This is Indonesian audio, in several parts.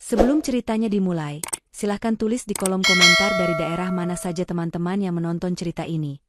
Sebelum ceritanya dimulai, silahkan tulis di kolom komentar dari daerah mana saja teman-teman yang menonton cerita ini.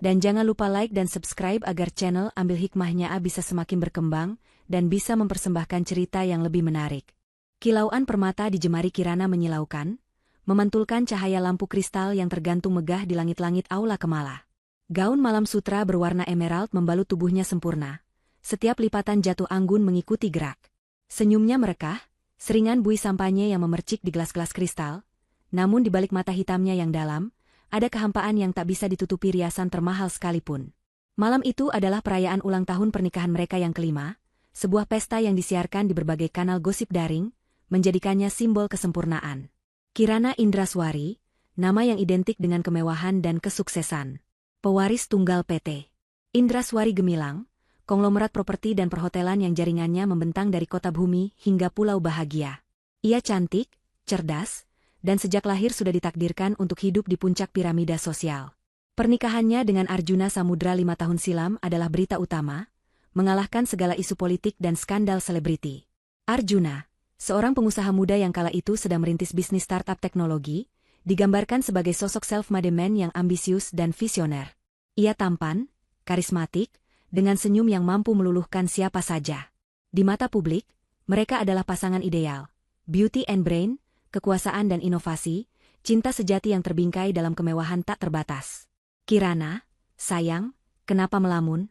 Dan jangan lupa like dan subscribe agar channel Ambil Hikmahnya A bisa semakin berkembang dan bisa mempersembahkan cerita yang lebih menarik. Kilauan permata di jemari Kirana menyilaukan, memantulkan cahaya lampu kristal yang tergantung megah di langit-langit aula Kemala. Gaun malam sutra berwarna emerald membalut tubuhnya sempurna. Setiap lipatan jatuh anggun mengikuti gerak. Senyumnya merekah, seringan buih sampanye yang memercik di gelas-gelas kristal. Namun di balik mata hitamnya yang dalam, ada kehampaan yang tak bisa ditutupi riasan termahal sekalipun. Malam itu adalah perayaan ulang tahun pernikahan mereka yang kelima, sebuah pesta yang disiarkan di berbagai kanal gosip daring, menjadikannya simbol kesempurnaan. Kirana Indraswari, nama yang identik dengan kemewahan dan kesuksesan. Pewaris tunggal PT Indraswari Gemilang, konglomerat properti dan perhotelan yang jaringannya membentang dari kota bumi hingga pulau bahagia. Ia cantik, cerdas, dan sejak lahir sudah ditakdirkan untuk hidup di puncak piramida sosial. Pernikahannya dengan Arjuna Samudra 5 tahun silam adalah berita utama, mengalahkan segala isu politik dan skandal selebriti. Arjuna, seorang pengusaha muda yang kala itu sedang merintis bisnis startup teknologi, digambarkan sebagai sosok self-made man yang ambisius dan visioner. Ia tampan, karismatik, dengan senyum yang mampu meluluhkan siapa saja. Di mata publik, mereka adalah pasangan ideal. Beauty and brain, kekuasaan dan inovasi, cinta sejati yang terbingkai dalam kemewahan tak terbatas. Kirana, sayang, kenapa melamun?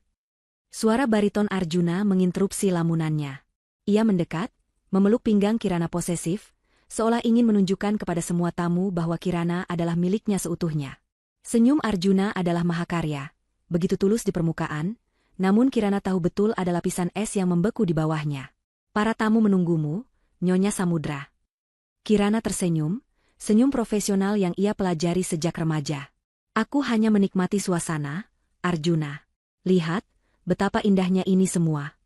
Suara bariton Arjuna menginterupsi lamunannya. Ia mendekat, memeluk pinggang Kirana posesif, seolah ingin menunjukkan kepada semua tamu bahwa Kirana adalah miliknya seutuhnya. Senyum Arjuna adalah mahakarya, begitu tulus di permukaan, namun Kirana tahu betul ada lapisan es yang membeku di bawahnya. Para tamu menunggumu, Nyonya Samudra. Kirana tersenyum, senyum profesional yang ia pelajari sejak remaja. Aku hanya menikmati suasana, Arjuna. Lihat, betapa indahnya ini semua.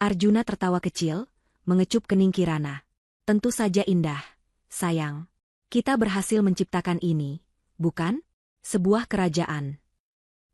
Arjuna tertawa kecil, mengecup kening Kirana. Tentu saja indah, sayang. Kita berhasil menciptakan ini, bukan? Sebuah kerajaan.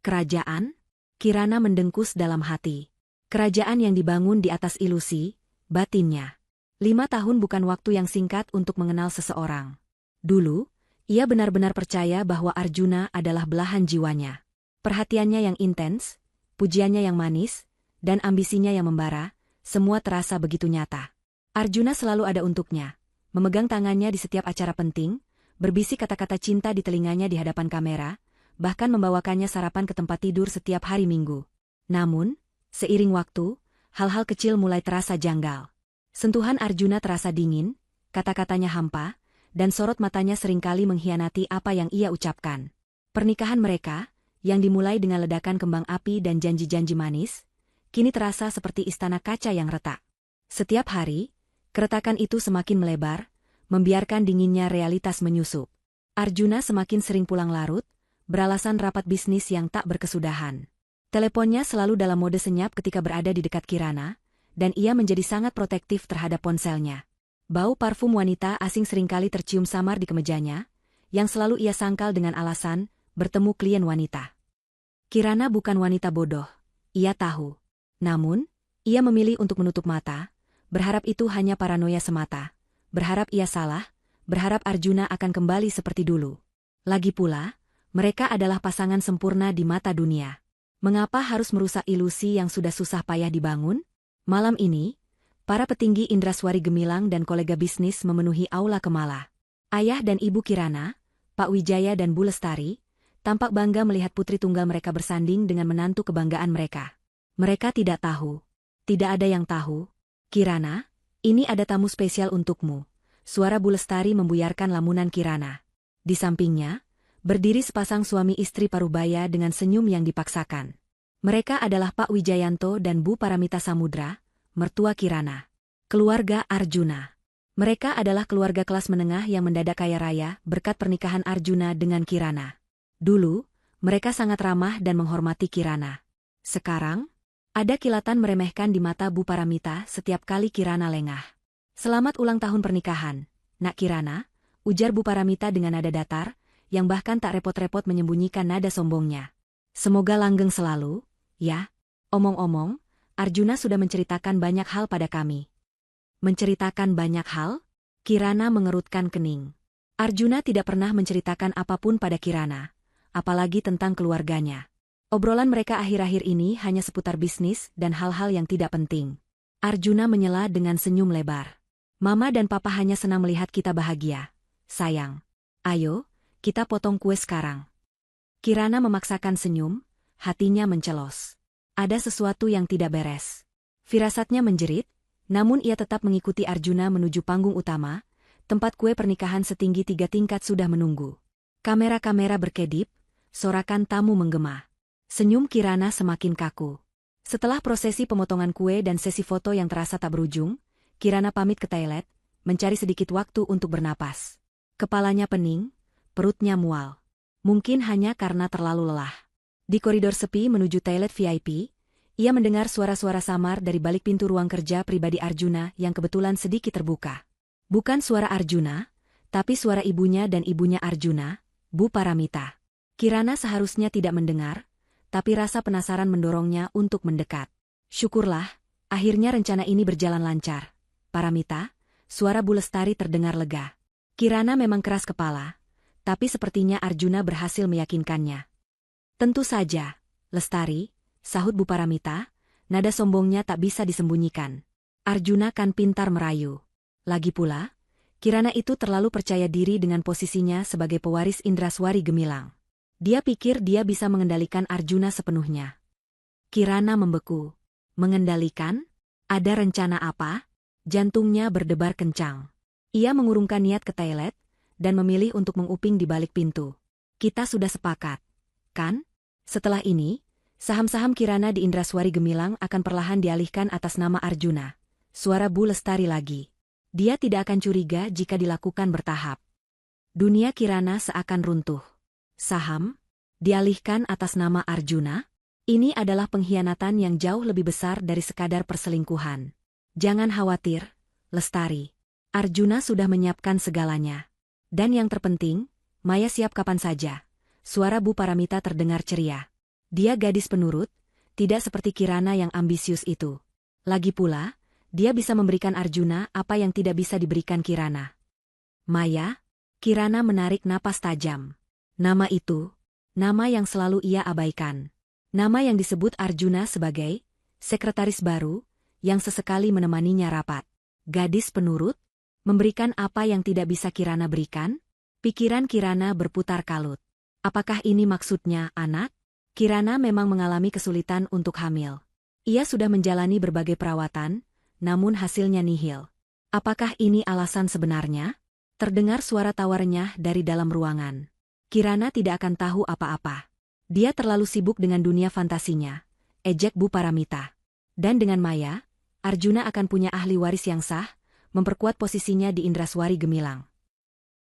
Kerajaan? Kirana mendengkus dalam hati. Kerajaan yang dibangun di atas ilusi, batinnya. 5 tahun bukan waktu yang singkat untuk mengenal seseorang. Dulu, ia benar-benar percaya bahwa Arjuna adalah belahan jiwanya. Perhatiannya yang intens, pujiannya yang manis, dan ambisinya yang membara, semua terasa begitu nyata. Arjuna selalu ada untuknya, memegang tangannya di setiap acara penting, berbisik kata-kata cinta di telinganya di hadapan kamera, bahkan membawakannya sarapan ke tempat tidur setiap hari Minggu. Namun, seiring waktu, hal-hal kecil mulai terasa janggal. Sentuhan Arjuna terasa dingin, kata-katanya hampa, dan sorot matanya seringkali mengkhianati apa yang ia ucapkan. Pernikahan mereka, yang dimulai dengan ledakan kembang api dan janji-janji manis, kini terasa seperti istana kaca yang retak. Setiap hari, keretakan itu semakin melebar, membiarkan dinginnya realitas menyusup. Arjuna semakin sering pulang larut, beralasan rapat bisnis yang tak berkesudahan. Teleponnya selalu dalam mode senyap ketika berada di dekat Kirana, dan ia menjadi sangat protektif terhadap ponselnya. Bau parfum wanita asing seringkali tercium samar di kemejanya, yang selalu ia sangkal dengan alasan bertemu klien wanita. Kirana bukan wanita bodoh, ia tahu. Namun, ia memilih untuk menutup mata, berharap itu hanya paranoia semata, berharap ia salah, berharap Arjuna akan kembali seperti dulu. Lagi pula, mereka adalah pasangan sempurna di mata dunia. Mengapa harus merusak ilusi yang sudah susah payah dibangun? Malam ini, para petinggi Indraswari Gemilang dan kolega bisnis memenuhi aula Kemala. Ayah dan ibu Kirana, Pak Wijaya dan Bu Lestari, tampak bangga melihat putri tunggal mereka bersanding dengan menantu kebanggaan mereka. Mereka tidak tahu. Tidak ada yang tahu. Kirana, ini ada tamu spesial untukmu. Suara Bu Lestari membuyarkan lamunan Kirana. Di sampingnya, berdiri sepasang suami istri parubaya dengan senyum yang dipaksakan. Mereka adalah Pak Wijayanto dan Bu Paramita Samudra, mertua Kirana. Keluarga Arjuna. Mereka adalah keluarga kelas menengah yang mendadak kaya raya berkat pernikahan Arjuna dengan Kirana. Dulu, mereka sangat ramah dan menghormati Kirana. Sekarang, ada kilatan meremehkan di mata Bu Paramita setiap kali Kirana lengah. Selamat ulang tahun pernikahan, Nak Kirana, ujar Bu Paramita dengan nada datar, yang bahkan tak repot-repot menyembunyikan nada sombongnya. Semoga langgeng selalu. Ya, omong-omong, Arjuna sudah menceritakan banyak hal pada kami. Menceritakan banyak hal? Kirana mengerutkan kening. Arjuna tidak pernah menceritakan apapun pada Kirana, apalagi tentang keluarganya. Obrolan mereka akhir-akhir ini hanya seputar bisnis dan hal-hal yang tidak penting. Arjuna menyela dengan senyum lebar. Mama dan Papa hanya senang melihat kita bahagia. Sayang. Ayo, kita potong kue sekarang. Kirana memaksakan senyum, hatinya mencelos. Ada sesuatu yang tidak beres. Firasatnya menjerit, namun ia tetap mengikuti Arjuna menuju panggung utama, tempat kue pernikahan setinggi 3 tingkat sudah menunggu. Kamera-kamera berkedip, sorakan tamu menggema. Senyum Kirana semakin kaku. Setelah prosesi pemotongan kue dan sesi foto yang terasa tak berujung, Kirana pamit ke toilet, mencari sedikit waktu untuk bernapas. Kepalanya pening, perutnya mual. Mungkin hanya karena terlalu lelah. Di koridor sepi menuju toilet VIP, ia mendengar suara-suara samar dari balik pintu ruang kerja pribadi Arjuna yang kebetulan sedikit terbuka. Bukan suara Arjuna, tapi suara ibunya dan ibunya Arjuna, Bu Paramita. Kirana seharusnya tidak mendengar, tapi rasa penasaran mendorongnya untuk mendekat. Syukurlah, akhirnya rencana ini berjalan lancar. Paramita, suara Bu Lestari terdengar lega. Kirana memang keras kepala, tapi sepertinya Arjuna berhasil meyakinkannya. Tentu saja, Lestari, sahut Bu Paramita, nada sombongnya tak bisa disembunyikan. Arjuna kan pintar merayu. Lagi pula, Kirana itu terlalu percaya diri dengan posisinya sebagai pewaris Indraswari Gemilang. Dia pikir dia bisa mengendalikan Arjuna sepenuhnya. Kirana membeku. Mengendalikan? Ada rencana apa? Jantungnya berdebar kencang. Ia mengurungkan niat ke toilet, dan memilih untuk menguping di balik pintu. Kita sudah sepakat, kan? Setelah ini, saham-saham Kirana di Indraswari Gemilang akan perlahan dialihkan atas nama Arjuna. Suara Bu Lestari lagi. Dia tidak akan curiga jika dilakukan bertahap. Dunia Kirana seakan runtuh. Saham? Dialihkan atas nama Arjuna? Ini adalah pengkhianatan yang jauh lebih besar dari sekadar perselingkuhan. Jangan khawatir, Lestari. Arjuna sudah menyiapkan segalanya. Dan yang terpenting, Maya siap kapan saja. Suara Bu Paramita terdengar ceria. Dia gadis penurut, tidak seperti Kirana yang ambisius itu. Lagi pula, dia bisa memberikan Arjuna apa yang tidak bisa diberikan Kirana. Maya? Kirana menarik napas tajam. Nama itu, nama yang selalu ia abaikan. Nama yang disebut Arjuna sebagai sekretaris baru, yang sesekali menemaninya rapat. Gadis penurut? Memberikan apa yang tidak bisa Kirana berikan? Pikiran Kirana berputar kalut. Apakah ini maksudnya, anak? Kirana memang mengalami kesulitan untuk hamil. Ia sudah menjalani berbagai perawatan, namun hasilnya nihil. Apakah ini alasan sebenarnya? Terdengar suara tawarnya dari dalam ruangan. Kirana tidak akan tahu apa-apa. Dia terlalu sibuk dengan dunia fantasinya, ejek Bu Paramita. Dan dengan Maya, Arjuna akan punya ahli waris yang sah, memperkuat posisinya di Indraswari Gemilang.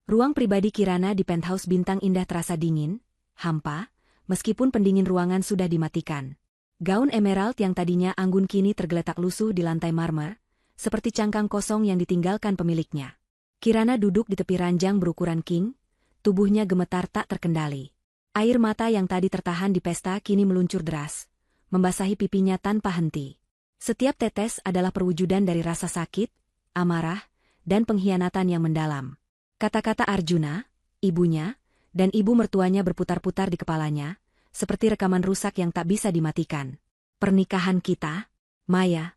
Ruang pribadi Kirana di penthouse bintang indah terasa dingin, hampa, meskipun pendingin ruangan sudah dimatikan. Gaun emerald yang tadinya anggun kini tergeletak lusuh di lantai marmer, seperti cangkang kosong yang ditinggalkan pemiliknya. Kirana duduk di tepi ranjang berukuran king, tubuhnya gemetar tak terkendali. Air mata yang tadi tertahan di pesta kini meluncur deras, membasahi pipinya tanpa henti. Setiap tetes adalah perwujudan dari rasa sakit, amarah, dan pengkhianatan yang mendalam. Kata-kata Arjuna, ibunya, dan ibu mertuanya berputar-putar di kepalanya, seperti rekaman rusak yang tak bisa dimatikan. Pernikahan kita? Maya.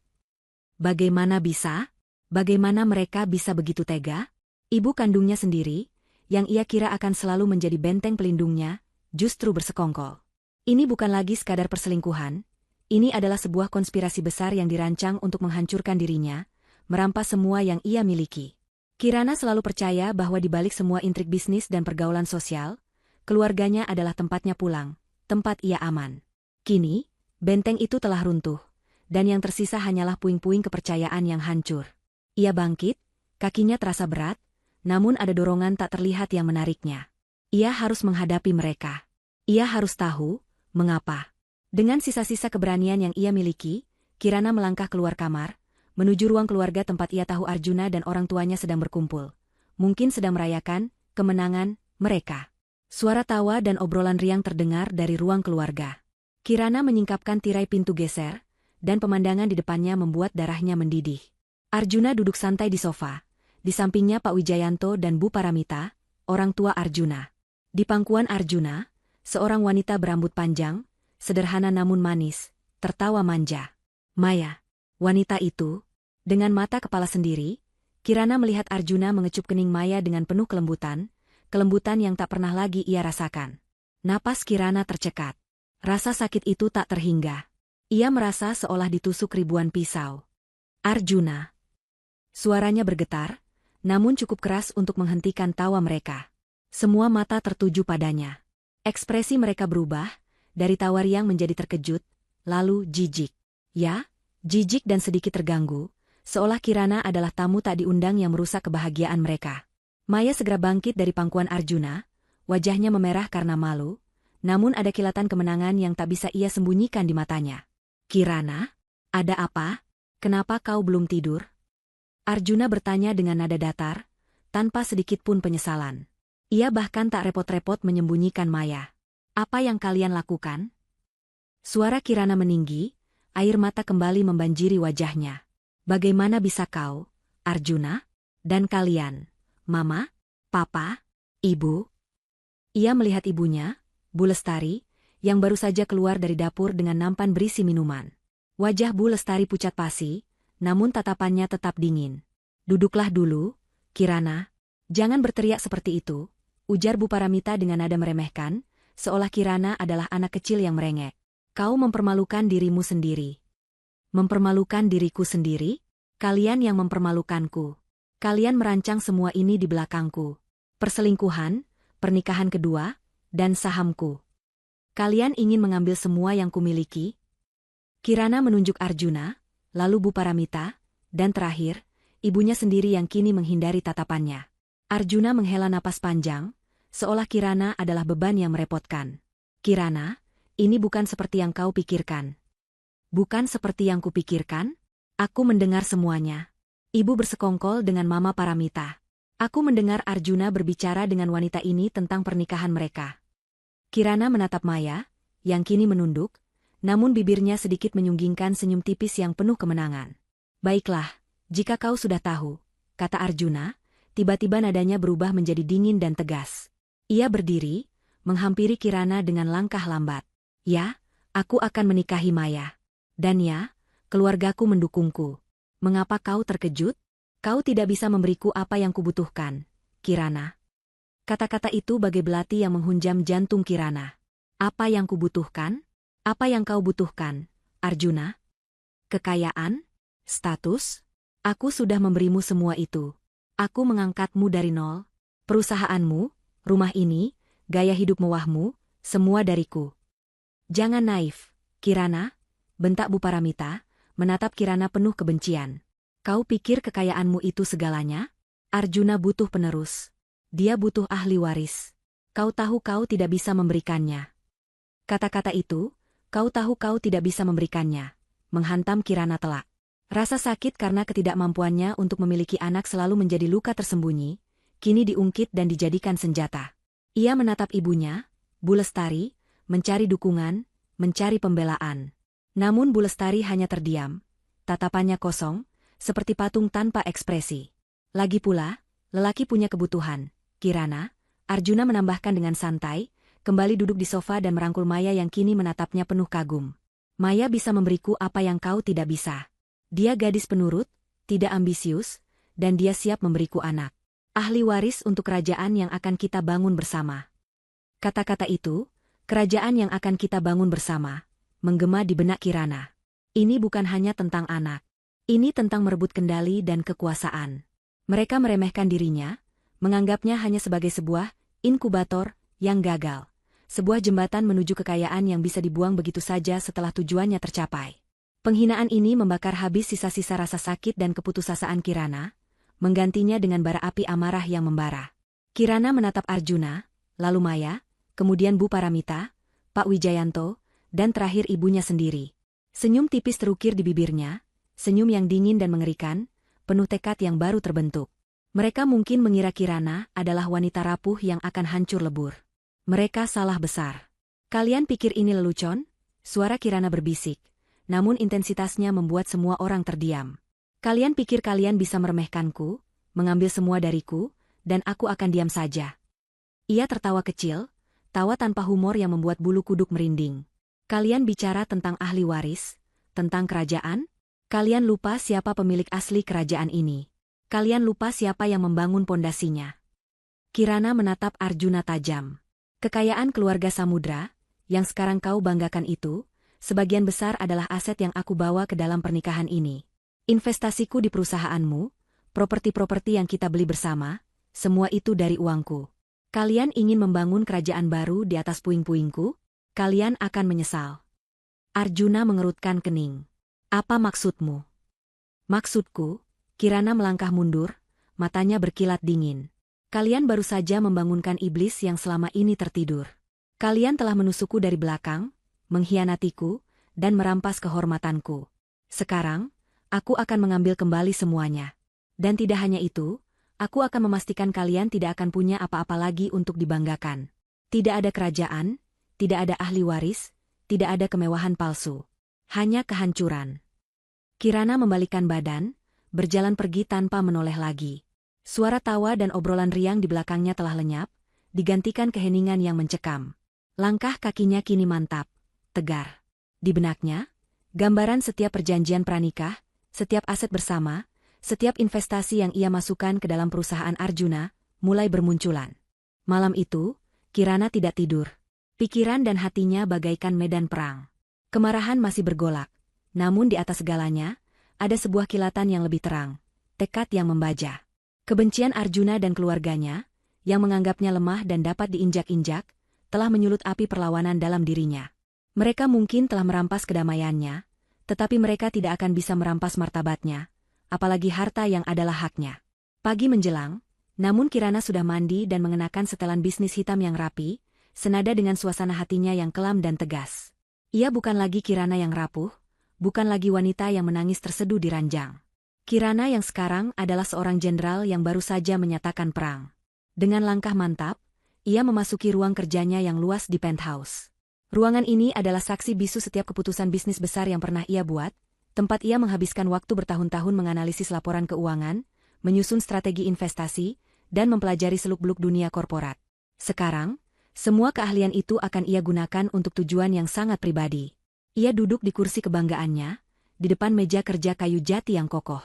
Bagaimana bisa? Bagaimana mereka bisa begitu tega? Ibu kandungnya sendiri, yang ia kira akan selalu menjadi benteng pelindungnya, justru bersekongkol. Ini bukan lagi sekadar perselingkuhan, ini adalah sebuah konspirasi besar yang dirancang untuk menghancurkan dirinya, merampas semua yang ia miliki. Kirana selalu percaya bahwa di balik semua intrik bisnis dan pergaulan sosial, keluarganya adalah tempatnya pulang, tempat ia aman. Kini, benteng itu telah runtuh, dan yang tersisa hanyalah puing-puing kepercayaan yang hancur. Ia bangkit, kakinya terasa berat, namun ada dorongan tak terlihat yang menariknya. Ia harus menghadapi mereka. Ia harus tahu, mengapa. Dengan sisa-sisa keberanian yang ia miliki, Kirana melangkah keluar kamar, menuju ruang keluarga tempat ia tahu Arjuna dan orang tuanya sedang berkumpul. Mungkin sedang merayakan kemenangan mereka. Suara tawa dan obrolan riang terdengar dari ruang keluarga. Kirana menyingkapkan tirai pintu geser, dan pemandangan di depannya membuat darahnya mendidih. Arjuna duduk santai di sofa, Di sampingnya Pak Wijayanto dan Bu Paramita, orang tua Arjuna. Di pangkuan Arjuna, seorang wanita berambut panjang, sederhana namun manis, tertawa manja. Maya. Wanita itu, dengan mata kepala sendiri, Kirana melihat Arjuna mengecup kening Maya dengan penuh kelembutan yang tak pernah lagi ia rasakan. Napas Kirana tercekat. Rasa sakit itu tak terhingga. Ia merasa seolah ditusuk ribuan pisau. Arjuna. Suaranya bergetar, namun cukup keras untuk menghentikan tawa mereka. Semua mata tertuju padanya. Ekspresi mereka berubah, dari tawa riang menjadi terkejut, lalu jijik. Ya, jijik dan sedikit terganggu, seolah Kirana adalah tamu tak diundang yang merusak kebahagiaan mereka. Maya segera bangkit dari pangkuan Arjuna, wajahnya memerah karena malu, namun ada kilatan kemenangan yang tak bisa ia sembunyikan di matanya. Kirana, ada apa? Kenapa kau belum tidur? Arjuna bertanya dengan nada datar, tanpa sedikit pun penyesalan. Ia bahkan tak repot-repot menyembunyikan Maya. Apa yang kalian lakukan? Suara Kirana meninggi, air mata kembali membanjiri wajahnya. Bagaimana bisa kau, Arjuna? Dan kalian, Mama, Papa, Ibu? Ia melihat ibunya, Bu Lestari, yang baru saja keluar dari dapur dengan nampan berisi minuman. Wajah Bu Lestari pucat pasi, namun tatapannya tetap dingin. Duduklah dulu, Kirana. Jangan berteriak seperti itu, ujar Bu Paramita dengan nada meremehkan, seolah Kirana adalah anak kecil yang merengek. Kau mempermalukan dirimu sendiri. Mempermalukan diriku sendiri? Kalian yang mempermalukanku. Kalian merancang semua ini di belakangku. Perselingkuhan, pernikahan kedua, dan sahamku. Kalian ingin mengambil semua yang kumiliki? Kirana menunjuk Arjuna, lalu Bu Paramita, dan terakhir, ibunya sendiri yang kini menghindari tatapannya. Arjuna menghela napas panjang, seolah Kirana adalah beban yang merepotkan. Kirana, ini bukan seperti yang kau pikirkan. Bukan seperti yang kupikirkan? Aku mendengar semuanya. Ibu bersekongkol dengan Mama Paramita. Aku mendengar Arjuna berbicara dengan wanita ini tentang pernikahan mereka. Kirana menatap Maya, yang kini menunduk, namun bibirnya sedikit menyunggingkan senyum tipis yang penuh kemenangan. Baiklah, jika kau sudah tahu, kata Arjuna, tiba-tiba nadanya berubah menjadi dingin dan tegas. Ia berdiri, menghampiri Kirana dengan langkah lambat. Ya, aku akan menikahi Maya. Dan ya, keluargaku mendukungku. Mengapa kau terkejut? Kau tidak bisa memberiku apa yang kubutuhkan, Kirana. Kata-kata itu bagai belati yang menghunjam jantung Kirana. Apa yang kubutuhkan? Apa yang kau butuhkan, Arjuna? Kekayaan? Status? Aku sudah memberimu semua itu. Aku mengangkatmu dari nol. Perusahaanmu, rumah ini, gaya hidup mewahmu, semua dariku. Jangan naif, Kirana, bentak Bu Paramita, menatap Kirana penuh kebencian. Kau pikir kekayaanmu itu segalanya? Arjuna butuh penerus. Dia butuh ahli waris. Kau tahu kau tidak bisa memberikannya. Kata-kata itu, kau tahu kau tidak bisa memberikannya, menghantam Kirana telak. Rasa sakit karena ketidakmampuannya untuk memiliki anak selalu menjadi luka tersembunyi, kini diungkit dan dijadikan senjata. Ia menatap ibunya, Bu Lestari, mencari dukungan, mencari pembelaan. Namun Bu Lestari hanya terdiam, tatapannya kosong, seperti patung tanpa ekspresi. Lagi pula, lelaki punya kebutuhan, Kirana, Arjuna menambahkan dengan santai, kembali duduk di sofa dan merangkul Maya yang kini menatapnya penuh kagum. Maya bisa memberiku apa yang kau tidak bisa. Dia gadis penurut, tidak ambisius, dan dia siap memberiku anak. Ahli waris untuk kerajaan yang akan kita bangun bersama. Kata-kata itu, kerajaan yang akan kita bangun bersama, menggema di benak Kirana. Ini bukan hanya tentang anak. Ini tentang merebut kendali dan kekuasaan. Mereka meremehkan dirinya, menganggapnya hanya sebagai sebuah inkubator yang gagal. Sebuah jembatan menuju kekayaan yang bisa dibuang begitu saja setelah tujuannya tercapai. Penghinaan ini membakar habis sisa-sisa rasa sakit dan keputusasaan Kirana, menggantinya dengan bara api amarah yang membara. Kirana menatap Arjuna, lalu Maya, kemudian Bu Paramita, Pak Wijayanto, dan terakhir ibunya sendiri. Senyum tipis terukir di bibirnya, senyum yang dingin dan mengerikan, penuh tekad yang baru terbentuk. Mereka mungkin mengira Kirana adalah wanita rapuh yang akan hancur lebur. Mereka salah besar. Kalian pikir ini lelucon? Suara Kirana berbisik, namun intensitasnya membuat semua orang terdiam. Kalian pikir kalian bisa meremehkanku, mengambil semua dariku, dan aku akan diam saja. Ia tertawa kecil, tawa tanpa humor yang membuat bulu kuduk merinding. Kalian bicara tentang ahli waris, tentang kerajaan? Kalian lupa siapa pemilik asli kerajaan ini. Kalian lupa siapa yang membangun pondasinya. Kirana menatap Arjuna tajam. Kekayaan keluarga Samudra, yang sekarang kau banggakan itu, sebagian besar adalah aset yang aku bawa ke dalam pernikahan ini. Investasiku di perusahaanmu, properti-properti yang kita beli bersama, semua itu dari uangku. Kalian ingin membangun kerajaan baru di atas puing-puingku? Kalian akan menyesal. Arjuna mengerutkan kening. Apa maksudmu? Maksudku, Kirana melangkah mundur, matanya berkilat dingin. Kalian baru saja membangunkan iblis yang selama ini tertidur. Kalian telah menusukku dari belakang, mengkhianatiku, dan merampas kehormatanku. Sekarang, aku akan mengambil kembali semuanya. Dan tidak hanya itu, aku akan memastikan kalian tidak akan punya apa-apa lagi untuk dibanggakan. Tidak ada kerajaan, tidak ada ahli waris, tidak ada kemewahan palsu. Hanya kehancuran. Kirana membalikkan badan, berjalan pergi tanpa menoleh lagi. Suara tawa dan obrolan riang di belakangnya telah lenyap, digantikan keheningan yang mencekam. Langkah kakinya kini mantap, tegar. Di benaknya, gambaran setiap perjanjian pranikah, setiap aset bersama, setiap investasi yang ia masukkan ke dalam perusahaan Arjuna, mulai bermunculan. Malam itu, Kirana tidak tidur. Pikiran dan hatinya bagaikan medan perang. Kemarahan masih bergolak, namun di atas segalanya, ada sebuah kilatan yang lebih terang, tekad yang membaja. Kebencian Arjuna dan keluarganya, yang menganggapnya lemah dan dapat diinjak-injak, telah menyulut api perlawanan dalam dirinya. Mereka mungkin telah merampas kedamaiannya, tetapi mereka tidak akan bisa merampas martabatnya, apalagi harta yang adalah haknya. Pagi menjelang, namun Kirana sudah mandi dan mengenakan setelan bisnis hitam yang rapi, senada dengan suasana hatinya yang kelam dan tegas. Ia bukan lagi Kirana yang rapuh, bukan lagi wanita yang menangis terseduh di ranjang. Kirana yang sekarang adalah seorang jenderal yang baru saja menyatakan perang. Dengan langkah mantap, ia memasuki ruang kerjanya yang luas di penthouse. Ruangan ini adalah saksi bisu setiap keputusan bisnis besar yang pernah ia buat, tempat ia menghabiskan waktu bertahun-tahun menganalisis laporan keuangan, menyusun strategi investasi, dan mempelajari seluk-beluk dunia korporat. Sekarang, semua keahlian itu akan ia gunakan untuk tujuan yang sangat pribadi. Ia duduk di kursi kebanggaannya, di depan meja kerja kayu jati yang kokoh.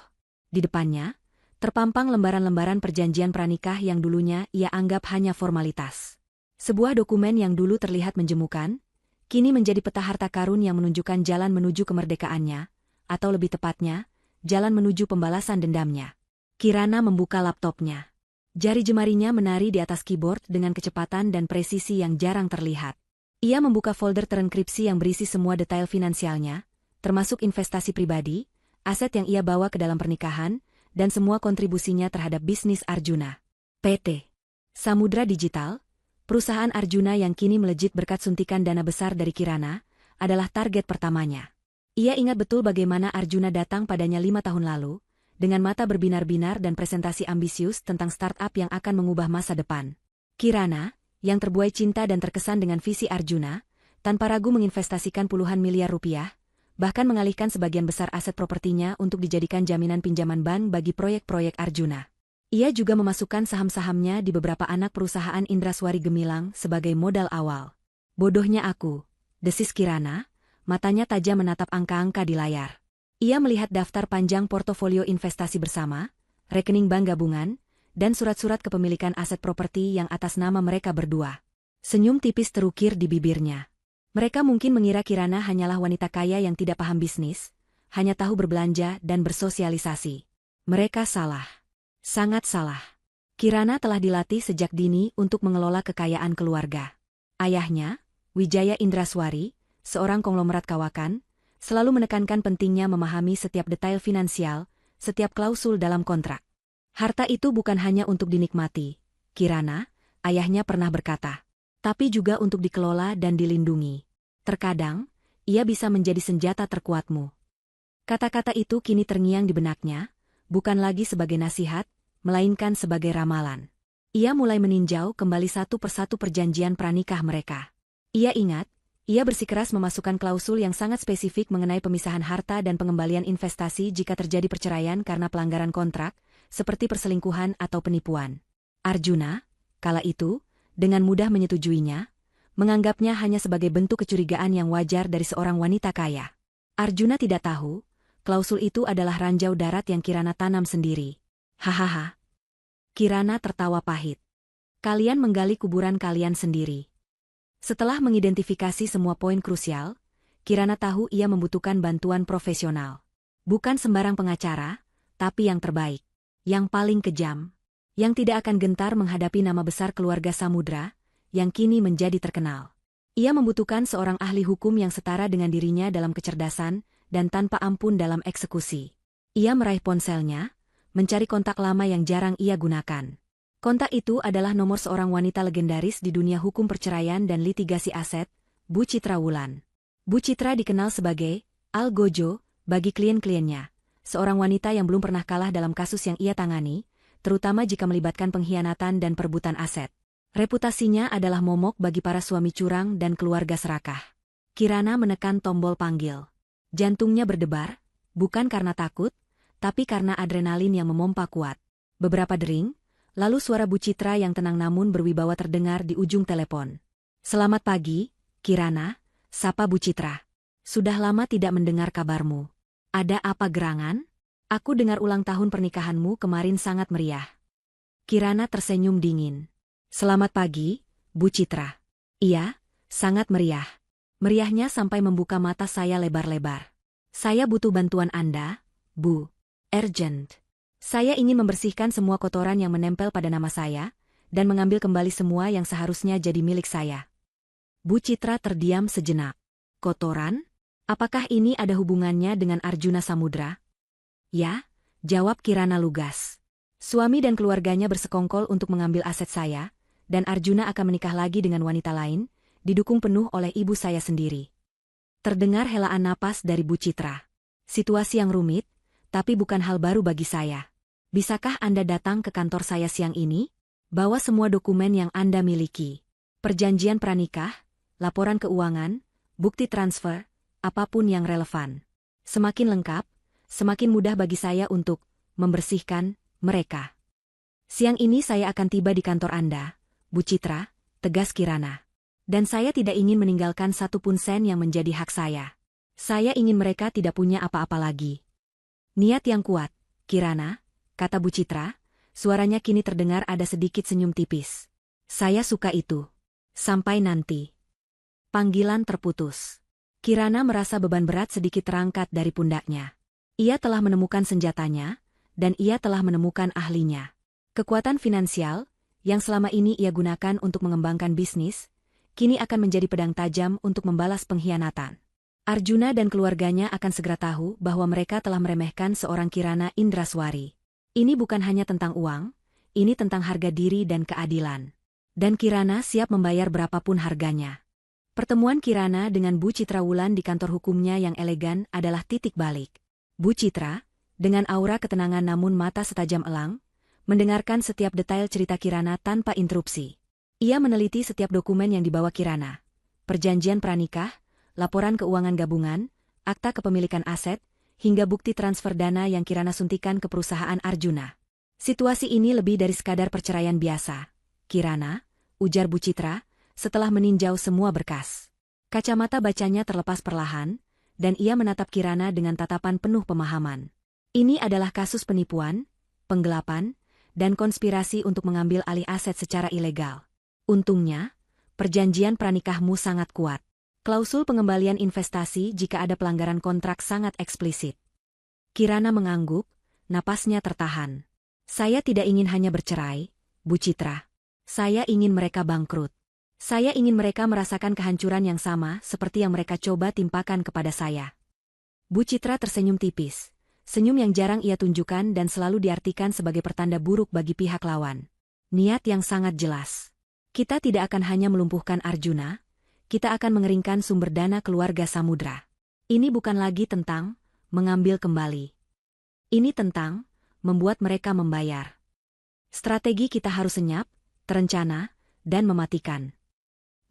Di depannya, terpampang lembaran-lembaran perjanjian pranikah yang dulunya ia anggap hanya formalitas. Sebuah dokumen yang dulu terlihat menjemukan, kini menjadi peta harta karun yang menunjukkan jalan menuju kemerdekaannya, atau lebih tepatnya, jalan menuju pembalasan dendamnya. Kirana membuka laptopnya. Jari jemarinya menari di atas keyboard dengan kecepatan dan presisi yang jarang terlihat. Ia membuka folder terenkripsi yang berisi semua detail finansialnya, termasuk investasi pribadi, aset yang ia bawa ke dalam pernikahan, dan semua kontribusinya terhadap bisnis Arjuna. PT Samudra Digital, perusahaan Arjuna yang kini melejit berkat suntikan dana besar dari Kirana, adalah target pertamanya. Ia ingat betul bagaimana Arjuna datang padanya 5 tahun lalu, dengan mata berbinar-binar dan presentasi ambisius tentang startup yang akan mengubah masa depan. Kirana, yang terbuai cinta dan terkesan dengan visi Arjuna, tanpa ragu menginvestasikan puluhan miliar rupiah, bahkan mengalihkan sebagian besar aset propertinya untuk dijadikan jaminan pinjaman bank bagi proyek-proyek Arjuna. Ia juga memasukkan saham-sahamnya di beberapa anak perusahaan Indraswari Gemilang sebagai modal awal. Bodohnya aku, desis Kirana, matanya tajam menatap angka-angka di layar. Ia melihat daftar panjang portofolio investasi bersama, rekening bank gabungan, dan surat-surat kepemilikan aset properti yang atas nama mereka berdua. Senyum tipis terukir di bibirnya. Mereka mungkin mengira Kirana hanyalah wanita kaya yang tidak paham bisnis, hanya tahu berbelanja dan bersosialisasi. Mereka salah. Sangat salah. Kirana telah dilatih sejak dini untuk mengelola kekayaan keluarga. Ayahnya, Wijaya Indraswari, seorang konglomerat kawakan, selalu menekankan pentingnya memahami setiap detail finansial, setiap klausul dalam kontrak. Harta itu bukan hanya untuk dinikmati, Kirana, ayahnya pernah berkata, tapi juga untuk dikelola dan dilindungi. Terkadang, ia bisa menjadi senjata terkuatmu. Kata-kata itu kini terngiang di benaknya, bukan lagi sebagai nasihat, melainkan sebagai ramalan. Ia mulai meninjau kembali satu persatu perjanjian pranikah mereka. Ia ingat, ia bersikeras memasukkan klausul yang sangat spesifik mengenai pemisahan harta dan pengembalian investasi jika terjadi perceraian karena pelanggaran kontrak, seperti perselingkuhan atau penipuan. Arjuna, kala itu, dengan mudah menyetujuinya, menganggapnya hanya sebagai bentuk kecurigaan yang wajar dari seorang wanita kaya. Arjuna tidak tahu, klausul itu adalah ranjau darat yang Kirana tanam sendiri. Hahaha. Kirana tertawa pahit. Kalian menggali kuburan kalian sendiri. Setelah mengidentifikasi semua poin krusial, Kirana tahu ia membutuhkan bantuan profesional. Bukan sembarang pengacara, tapi yang terbaik. Yang paling kejam. Yang tidak akan gentar menghadapi nama besar keluarga Samudra, yang kini menjadi terkenal. Ia membutuhkan seorang ahli hukum yang setara dengan dirinya dalam kecerdasan dan tanpa ampun dalam eksekusi. Ia meraih ponselnya, mencari kontak lama yang jarang ia gunakan. Kontak itu adalah nomor seorang wanita legendaris di dunia hukum perceraian dan litigasi aset, Bu Citra Wulan. Bu Citra dikenal sebagai Al-Gojo bagi klien-kliennya, seorang wanita yang belum pernah kalah dalam kasus yang ia tangani, terutama jika melibatkan pengkhianatan dan perebutan aset. Reputasinya adalah momok bagi para suami curang dan keluarga serakah. Kirana menekan tombol panggil. Jantungnya berdebar, bukan karena takut, tapi karena adrenalin yang memompa kuat. Beberapa dering, lalu suara Bu Citra yang tenang namun berwibawa terdengar di ujung telepon. "Selamat pagi, Kirana," sapa Bu Citra. "Sudah lama tidak mendengar kabarmu. Ada apa gerangan? Aku dengar ulang tahun pernikahanmu kemarin sangat meriah." Kirana tersenyum dingin. "Selamat pagi, Bu Citra." "Iya, sangat meriah. Meriahnya sampai membuka mata saya lebar-lebar. Saya butuh bantuan Anda, Bu. Urgent. Saya ingin membersihkan semua kotoran yang menempel pada nama saya, dan mengambil kembali semua yang seharusnya jadi milik saya." Bu Citra terdiam sejenak. "Kotoran? Apakah ini ada hubungannya dengan Arjuna Samudra?" "Ya," jawab Kirana lugas. "Suami dan keluarganya bersekongkol untuk mengambil aset saya, dan Arjuna akan menikah lagi dengan wanita lain, didukung penuh oleh ibu saya sendiri." Terdengar helaan napas dari Bu Citra. "Situasi yang rumit, tapi bukan hal baru bagi saya. Bisakah Anda datang ke kantor saya siang ini? Bawa semua dokumen yang Anda miliki. Perjanjian pranikah, laporan keuangan, bukti transfer, apapun yang relevan. Semakin lengkap, semakin mudah bagi saya untuk membersihkan mereka." "Siang ini saya akan tiba di kantor Anda, Bu Citra," tegas Kirana. "Dan saya tidak ingin meninggalkan satupun sen yang menjadi hak saya. Saya ingin mereka tidak punya apa-apa lagi." "Niat yang kuat, Kirana," kata Bu Citra, suaranya kini terdengar ada sedikit senyum tipis. "Saya suka itu. Sampai nanti." Panggilan terputus. Kirana merasa beban berat sedikit terangkat dari pundaknya. Ia telah menemukan senjatanya, dan ia telah menemukan ahlinya. Kekuatan finansial, yang selama ini ia gunakan untuk mengembangkan bisnis, kini akan menjadi pedang tajam untuk membalas pengkhianatan. Arjuna dan keluarganya akan segera tahu bahwa mereka telah meremehkan seorang Kirana Indraswari. Ini bukan hanya tentang uang, ini tentang harga diri dan keadilan. Dan Kirana siap membayar berapapun harganya. Pertemuan Kirana dengan Bu Citra Wulan di kantor hukumnya yang elegan adalah titik balik. Bu Citra, dengan aura ketenangan namun mata setajam elang, mendengarkan setiap detail cerita Kirana tanpa interupsi. Ia meneliti setiap dokumen yang dibawa Kirana. Perjanjian pranikah, laporan keuangan gabungan, akta kepemilikan aset, hingga bukti transfer dana yang Kirana suntikan ke perusahaan Arjuna. "Situasi ini lebih dari sekadar perceraian biasa, Kirana," ujar Bu Citra, setelah meninjau semua berkas. Kacamata bacanya terlepas perlahan, dan ia menatap Kirana dengan tatapan penuh pemahaman. "Ini adalah kasus penipuan, penggelapan, dan konspirasi untuk mengambil alih aset secara ilegal. Untungnya, perjanjian pranikahmu sangat kuat. Klausul pengembalian investasi jika ada pelanggaran kontrak sangat eksplisit." Kirana mengangguk, napasnya tertahan. "Saya tidak ingin hanya bercerai, Bu Citra. Saya ingin mereka bangkrut. Saya ingin mereka merasakan kehancuran yang sama seperti yang mereka coba timpakan kepada saya." Bu Citra tersenyum tipis, senyum yang jarang ia tunjukkan dan selalu diartikan sebagai pertanda buruk bagi pihak lawan. "Niat yang sangat jelas. Kita tidak akan hanya melumpuhkan Arjuna, kita akan mengeringkan sumber dana keluarga Samudra. Ini bukan lagi tentang mengambil kembali. Ini tentang membuat mereka membayar. Strategi kita harus senyap, terencana, dan mematikan."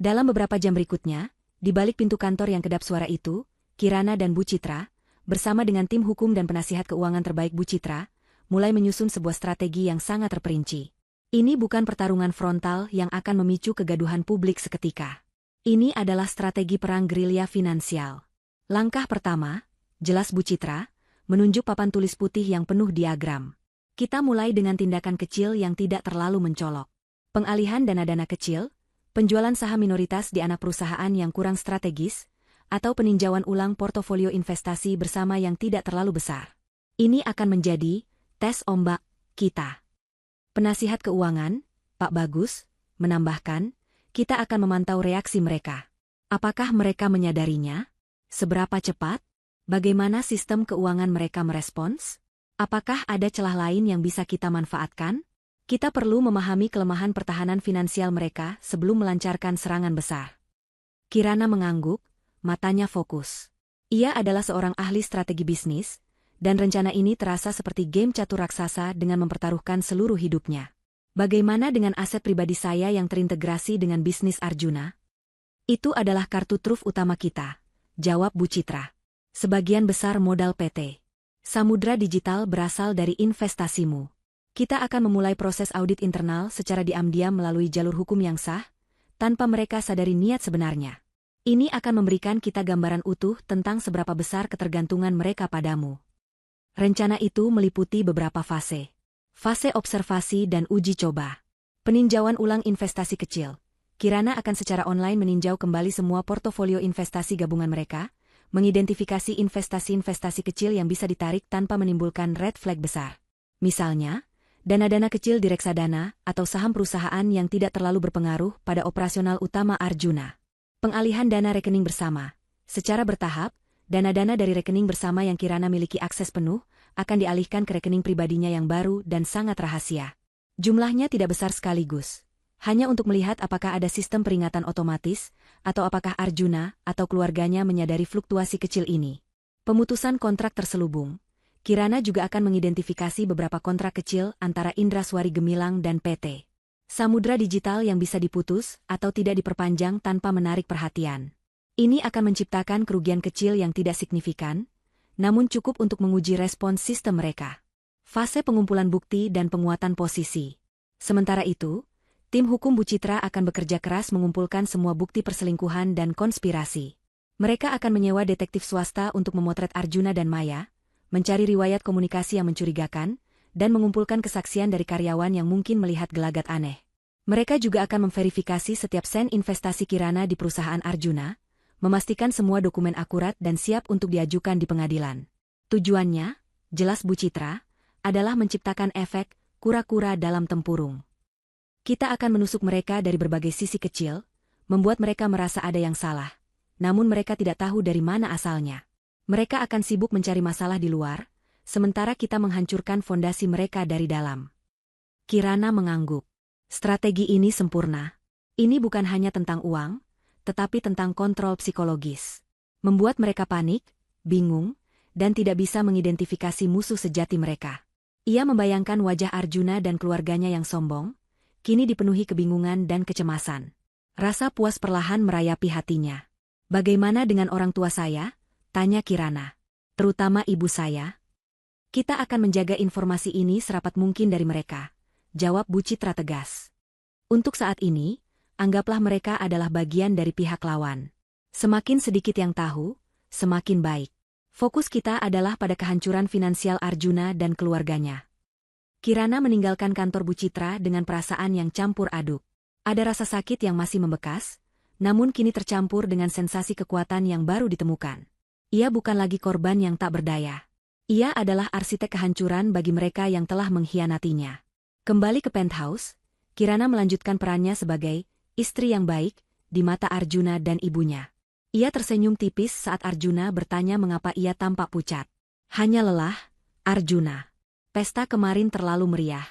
Dalam beberapa jam berikutnya, di balik pintu kantor yang kedap suara itu, Kirana dan Bu Citra, bersama dengan tim hukum dan penasihat keuangan terbaik Bu Citra, mulai menyusun sebuah strategi yang sangat terperinci. Ini bukan pertarungan frontal yang akan memicu kegaduhan publik seketika. Ini adalah strategi perang gerilya finansial. Langkah pertama, jelas Bu Citra, menunjuk papan tulis putih yang penuh diagram. Kita mulai dengan tindakan kecil yang tidak terlalu mencolok. Pengalihan dana-dana kecil, penjualan saham minoritas di anak perusahaan yang kurang strategis, atau peninjauan ulang portofolio investasi bersama yang tidak terlalu besar. Ini akan menjadi tes ombak kita. Penasihat keuangan, Pak Bagus, menambahkan, kita akan memantau reaksi mereka. Apakah mereka menyadarinya? Seberapa cepat? Bagaimana sistem keuangan mereka merespons? Apakah ada celah lain yang bisa kita manfaatkan? Kita perlu memahami kelemahan pertahanan finansial mereka sebelum melancarkan serangan besar. Kirana mengangguk, matanya fokus. Ia adalah seorang ahli strategi bisnis, dan rencana ini terasa seperti game catur raksasa dengan mempertaruhkan seluruh hidupnya. Bagaimana dengan aset pribadi saya yang terintegrasi dengan bisnis Arjuna? Itu adalah kartu truf utama kita, jawab Bu Citra. Sebagian besar modal PT Samudra Digital berasal dari investasimu. Kita akan memulai proses audit internal secara diam-diam melalui jalur hukum yang sah, tanpa mereka sadari niat sebenarnya. Ini akan memberikan kita gambaran utuh tentang seberapa besar ketergantungan mereka padamu. Rencana itu meliputi beberapa fase. Fase observasi dan uji coba. Peninjauan ulang investasi kecil. Kirana akan secara online meninjau kembali semua portofolio investasi gabungan mereka, mengidentifikasi investasi-investasi kecil yang bisa ditarik tanpa menimbulkan red flag besar. Misalnya, dana-dana kecil di reksadana atau saham perusahaan yang tidak terlalu berpengaruh pada operasional utama Arjuna. Pengalihan dana rekening bersama. Secara bertahap, dana-dana dari rekening bersama yang Kirana miliki akses penuh akan dialihkan ke rekening pribadinya yang baru dan sangat rahasia. Jumlahnya tidak besar sekaligus. Hanya untuk melihat apakah ada sistem peringatan otomatis, atau apakah Arjuna atau keluarganya menyadari fluktuasi kecil ini. Pemutusan kontrak terselubung. Kirana juga akan mengidentifikasi beberapa kontrak kecil antara Indraswari Gemilang dan PT Samudra Digital yang bisa diputus atau tidak diperpanjang tanpa menarik perhatian. Ini akan menciptakan kerugian kecil yang tidak signifikan, namun cukup untuk menguji respons sistem mereka. Fase pengumpulan bukti dan penguatan posisi. Sementara itu, tim hukum Bu Citra akan bekerja keras mengumpulkan semua bukti perselingkuhan dan konspirasi. Mereka akan menyewa detektif swasta untuk memotret Arjuna dan Maya, mencari riwayat komunikasi yang mencurigakan, dan mengumpulkan kesaksian dari karyawan yang mungkin melihat gelagat aneh. Mereka juga akan memverifikasi setiap sen investasi Kirana di perusahaan Arjuna, memastikan semua dokumen akurat dan siap untuk diajukan di pengadilan. Tujuannya, jelas Bu Citra, adalah menciptakan efek kura-kura dalam tempurung. Kita akan menusuk mereka dari berbagai sisi kecil, membuat mereka merasa ada yang salah, namun mereka tidak tahu dari mana asalnya. Mereka akan sibuk mencari masalah di luar, sementara kita menghancurkan fondasi mereka dari dalam. Kirana mengangguk. Strategi ini sempurna. Ini bukan hanya tentang uang, tetapi tentang kontrol psikologis. Membuat mereka panik, bingung, dan tidak bisa mengidentifikasi musuh sejati mereka. Ia membayangkan wajah Arjuna dan keluarganya yang sombong, kini dipenuhi kebingungan dan kecemasan. Rasa puas perlahan merayapi hatinya. Bagaimana dengan orang tua saya? Tanya Kirana. Terutama ibu saya. Kita akan menjaga informasi ini serapat mungkin dari mereka, jawab Bu Citra tegas. Untuk saat ini, anggaplah mereka adalah bagian dari pihak lawan. Semakin sedikit yang tahu, semakin baik. Fokus kita adalah pada kehancuran finansial Arjuna dan keluarganya. Kirana meninggalkan kantor Bu Citra dengan perasaan yang campur aduk. Ada rasa sakit yang masih membekas, namun kini tercampur dengan sensasi kekuatan yang baru ditemukan. Ia bukan lagi korban yang tak berdaya. Ia adalah arsitek kehancuran bagi mereka yang telah mengkhianatinya. Kembali ke penthouse, Kirana melanjutkan perannya sebagai istri yang baik di mata Arjuna dan ibunya. Ia tersenyum tipis saat Arjuna bertanya mengapa ia tampak pucat. Hanya lelah, Arjuna. Pesta kemarin terlalu meriah.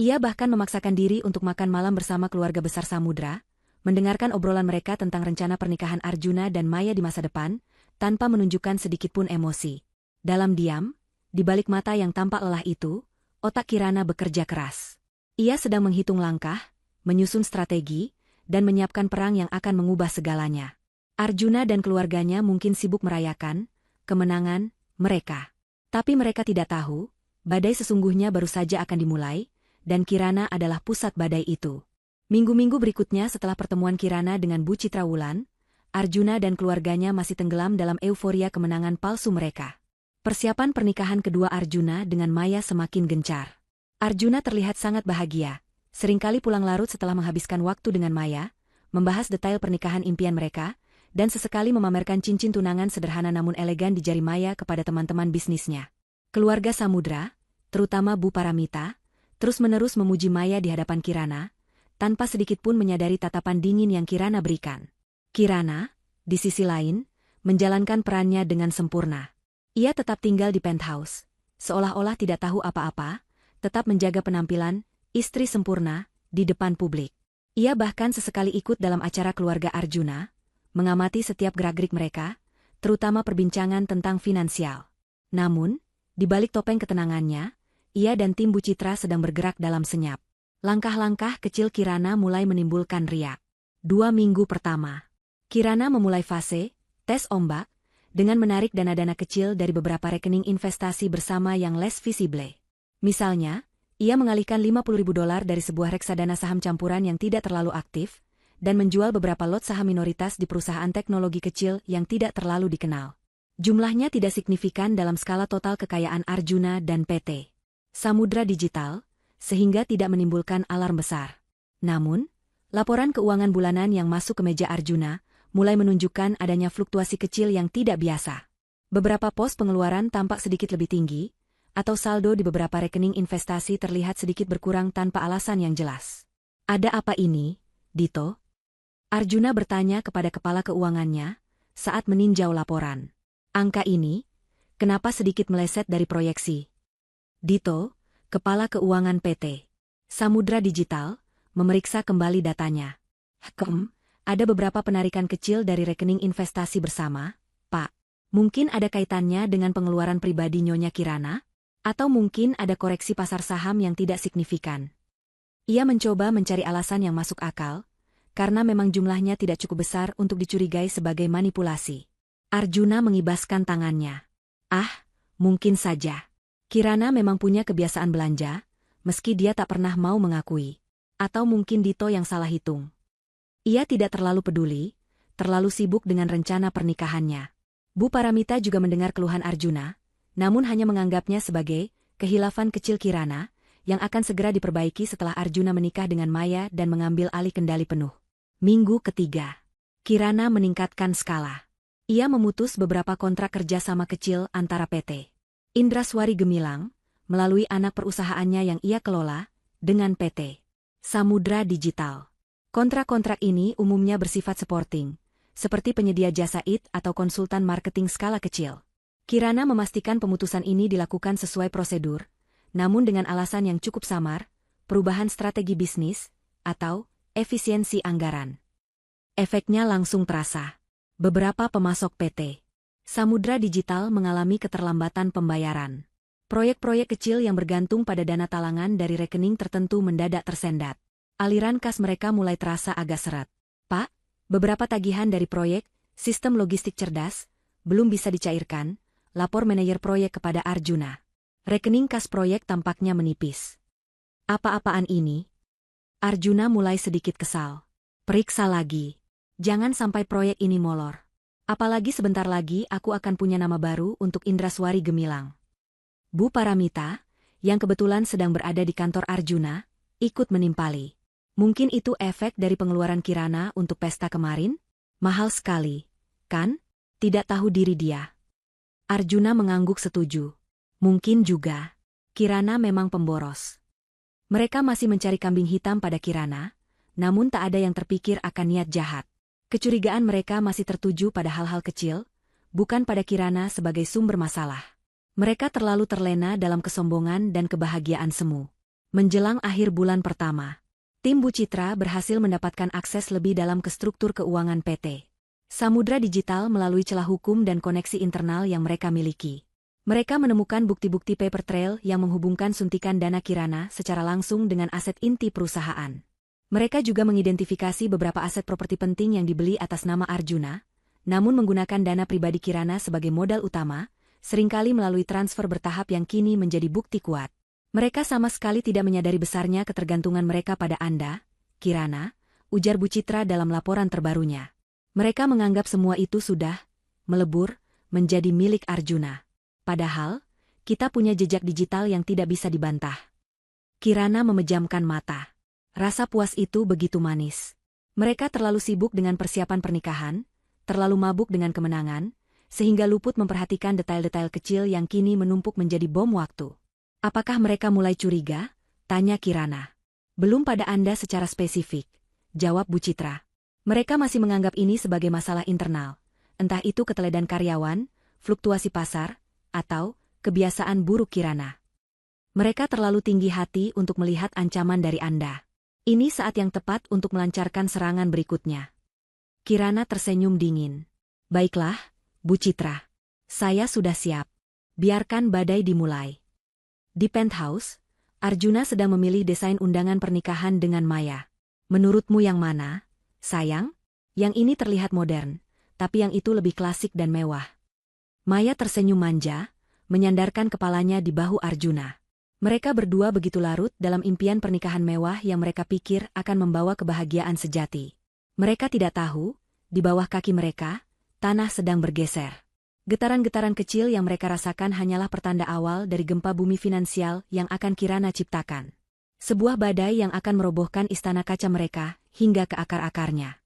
Ia bahkan memaksakan diri untuk makan malam bersama keluarga besar Samudra, mendengarkan obrolan mereka tentang rencana pernikahan Arjuna dan Maya di masa depan, tanpa menunjukkan sedikitpun emosi. Dalam diam, di balik mata yang tampak lelah itu, otak Kirana bekerja keras. Ia sedang menghitung langkah, menyusun strategi, dan menyiapkan perang yang akan mengubah segalanya. Arjuna dan keluarganya mungkin sibuk merayakan kemenangan mereka. Tapi mereka tidak tahu, Badai sesungguhnya baru saja akan dimulai, dan Kirana adalah pusat badai itu. Minggu-minggu berikutnya setelah pertemuan Kirana dengan Bu Citra Wulan, Arjuna dan keluarganya masih tenggelam dalam euforia kemenangan palsu mereka. Persiapan pernikahan kedua Arjuna dengan Maya semakin gencar. Arjuna terlihat sangat bahagia, seringkali pulang larut setelah menghabiskan waktu dengan Maya, membahas detail pernikahan impian mereka, dan sesekali memamerkan cincin tunangan sederhana namun elegan di jari Maya kepada teman-teman bisnisnya. Keluarga Samudra, terutama Bu Paramita, terus-menerus memuji Maya di hadapan Kirana, tanpa sedikit pun menyadari tatapan dingin yang Kirana berikan. Kirana, di sisi lain, menjalankan perannya dengan sempurna. Ia tetap tinggal di penthouse, seolah-olah tidak tahu apa-apa, tetap menjaga penampilan istri sempurna di depan publik. Ia bahkan sesekali ikut dalam acara keluarga Arjuna, mengamati setiap gerak-gerik mereka, terutama perbincangan tentang finansial. Namun, di balik topeng ketenangannya, ia dan tim Bu Citra sedang bergerak dalam senyap. Langkah-langkah kecil Kirana mulai menimbulkan riak. 2 minggu pertama, Kirana memulai fase tes ombak dengan menarik dana-dana kecil dari beberapa rekening investasi bersama yang less visible. Misalnya, ia mengalihkan $50.000 dari sebuah reksadana saham campuran yang tidak terlalu aktif, dan menjual beberapa lot saham minoritas di perusahaan teknologi kecil yang tidak terlalu dikenal. Jumlahnya tidak signifikan dalam skala total kekayaan Arjuna dan PT Samudra Digital, sehingga tidak menimbulkan alarm besar. Namun, laporan keuangan bulanan yang masuk ke meja Arjuna mulai menunjukkan adanya fluktuasi kecil yang tidak biasa. Beberapa pos pengeluaran tampak sedikit lebih tinggi, atau saldo di beberapa rekening investasi terlihat sedikit berkurang tanpa alasan yang jelas. Ada apa ini, Dito? Arjuna bertanya kepada kepala keuangannya saat meninjau laporan. Angka ini, kenapa sedikit meleset dari proyeksi? Dito, kepala keuangan PT Samudra Digital, memeriksa kembali datanya. Ada beberapa penarikan kecil dari rekening investasi bersama, Pak. Mungkin ada kaitannya dengan pengeluaran pribadi Nyonya Kirana? Atau mungkin ada koreksi pasar saham yang tidak signifikan? Ia mencoba mencari alasan yang masuk akal, karena memang jumlahnya tidak cukup besar untuk dicurigai sebagai manipulasi. Arjuna mengibaskan tangannya. Mungkin saja. Kirana memang punya kebiasaan belanja, meski dia tak pernah mau mengakui. Atau mungkin Dito yang salah hitung. Ia tidak terlalu peduli, terlalu sibuk dengan rencana pernikahannya. Bu Paramita juga mendengar keluhan Arjuna, namun hanya menganggapnya sebagai kehilafan kecil Kirana, yang akan segera diperbaiki setelah Arjuna menikah dengan Maya dan mengambil alih kendali penuh. Minggu ketiga, Kirana meningkatkan skala. Ia memutus beberapa kontrak kerjasama kecil antara PT Indraswari Gemilang, melalui anak perusahaannya yang ia kelola, dengan PT Samudra Digital. Kontrak-kontrak ini umumnya bersifat supporting, seperti penyedia jasa IT atau konsultan marketing skala kecil. Kirana memastikan pemutusan ini dilakukan sesuai prosedur, namun dengan alasan yang cukup samar, perubahan strategi bisnis, atau efisiensi anggaran. Efeknya langsung terasa. Beberapa pemasok PT Samudra Digital mengalami keterlambatan pembayaran. Proyek-proyek kecil yang bergantung pada dana talangan dari rekening tertentu mendadak tersendat. Aliran kas mereka mulai terasa agak seret. Pak, beberapa tagihan dari proyek sistem logistik cerdas belum bisa dicairkan, lapor manajer proyek kepada Arjuna. Rekening kas proyek tampaknya menipis. Apa-apaan ini? Arjuna mulai sedikit kesal. Periksa lagi. Jangan sampai proyek ini molor. Apalagi sebentar lagi aku akan punya nama baru untuk Indraswari Gemilang. Bu Paramita, yang kebetulan sedang berada di kantor Arjuna, ikut menimpali. Mungkin itu efek dari pengeluaran Kirana untuk pesta kemarin? Mahal sekali, kan? Tidak tahu diri dia. Arjuna mengangguk setuju. Mungkin juga. Kirana memang pemboros. Mereka masih mencari kambing hitam pada Kirana, namun tak ada yang terpikir akan niat jahat. Kecurigaan mereka masih tertuju pada hal-hal kecil, bukan pada Kirana sebagai sumber masalah. Mereka terlalu terlena dalam kesombongan dan kebahagiaan semu. Menjelang akhir bulan pertama, tim Bu Citra berhasil mendapatkan akses lebih dalam ke struktur keuangan PT Samudra Digital melalui celah hukum dan koneksi internal yang mereka miliki. Mereka menemukan bukti-bukti paper trail yang menghubungkan suntikan dana Kirana secara langsung dengan aset inti perusahaan. Mereka juga mengidentifikasi beberapa aset properti penting yang dibeli atas nama Arjuna, namun menggunakan dana pribadi Kirana sebagai modal utama, seringkali melalui transfer bertahap yang kini menjadi bukti kuat. Mereka sama sekali tidak menyadari besarnya ketergantungan mereka pada Anda, Kirana, ujar Bu Citra dalam laporan terbarunya. Mereka menganggap semua itu sudah melebur menjadi milik Arjuna. Padahal, kita punya jejak digital yang tidak bisa dibantah. Kirana memejamkan mata. Rasa puas itu begitu manis. Mereka terlalu sibuk dengan persiapan pernikahan, terlalu mabuk dengan kemenangan, sehingga luput memperhatikan detail-detail kecil yang kini menumpuk menjadi bom waktu. Apakah mereka mulai curiga? Tanya Kirana. Belum pada Anda secara spesifik, jawab Bu Citra. Mereka masih menganggap ini sebagai masalah internal. Entah itu keteledan karyawan, fluktuasi pasar, atau kebiasaan buruk Kirana. Mereka terlalu tinggi hati untuk melihat ancaman dari Anda. Ini saat yang tepat untuk melancarkan serangan berikutnya. Kirana tersenyum dingin. Baiklah, Bu Citra. Saya sudah siap. Biarkan badai dimulai. Di penthouse, Arjuna sedang memilih desain undangan pernikahan dengan Maya. Menurutmu yang mana, sayang? Yang ini terlihat modern, tapi yang itu lebih klasik dan mewah. Maya tersenyum manja, menyandarkan kepalanya di bahu Arjuna. Mereka berdua begitu larut dalam impian pernikahan mewah yang mereka pikir akan membawa kebahagiaan sejati. Mereka tidak tahu, di bawah kaki mereka, tanah sedang bergeser. Getaran-getaran kecil yang mereka rasakan hanyalah pertanda awal dari gempa bumi finansial yang akan Kirana ciptakan. Sebuah badai yang akan merobohkan istana kaca mereka hingga ke akar-akarnya.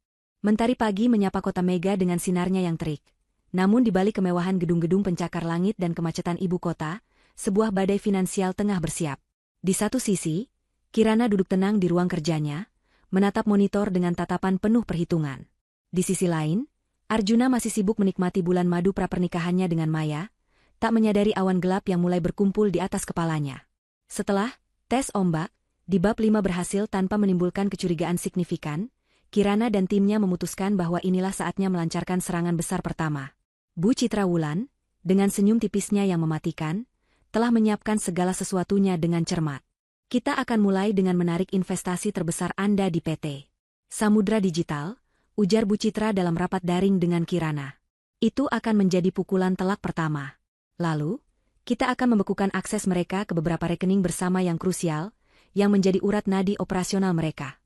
Mentari pagi menyapa kota mega dengan sinarnya yang terik. Namun di balik kemewahan gedung-gedung pencakar langit dan kemacetan ibu kota, sebuah badai finansial tengah bersiap. Di satu sisi, Kirana duduk tenang di ruang kerjanya, menatap monitor dengan tatapan penuh perhitungan. Di sisi lain, Arjuna masih sibuk menikmati bulan madu prapernikahannya dengan Maya, tak menyadari awan gelap yang mulai berkumpul di atas kepalanya. Setelah tes ombak, di bab 5 berhasil tanpa menimbulkan kecurigaan signifikan, Kirana dan timnya memutuskan bahwa inilah saatnya melancarkan serangan besar pertama. Bu Citra Wulan, dengan senyum tipisnya yang mematikan, telah menyiapkan segala sesuatunya dengan cermat. Kita akan mulai dengan menarik investasi terbesar Anda di PT Samudra Digital, ujar Bu Citra dalam rapat daring dengan Kirana. Itu akan menjadi pukulan telak pertama. Lalu, kita akan membekukan akses mereka ke beberapa rekening bersama yang krusial, yang menjadi urat nadi operasional mereka.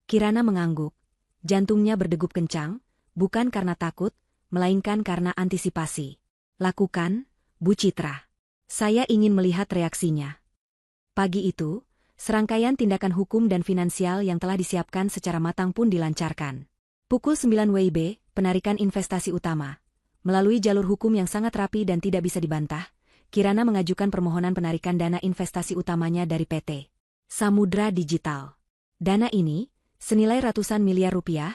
Kirana mengangguk. Jantungnya berdegup kencang, bukan karena takut, melainkan karena antisipasi. Lakukan, Bu Citra. Saya ingin melihat reaksinya. Pagi itu, serangkaian tindakan hukum dan finansial yang telah disiapkan secara matang pun dilancarkan. Pukul 9 WIB, penarikan investasi utama. Melalui jalur hukum yang sangat rapi dan tidak bisa dibantah, Kirana mengajukan permohonan penarikan dana investasi utamanya dari PT Samudra Digital. Dana ini, senilai ratusan miliar rupiah,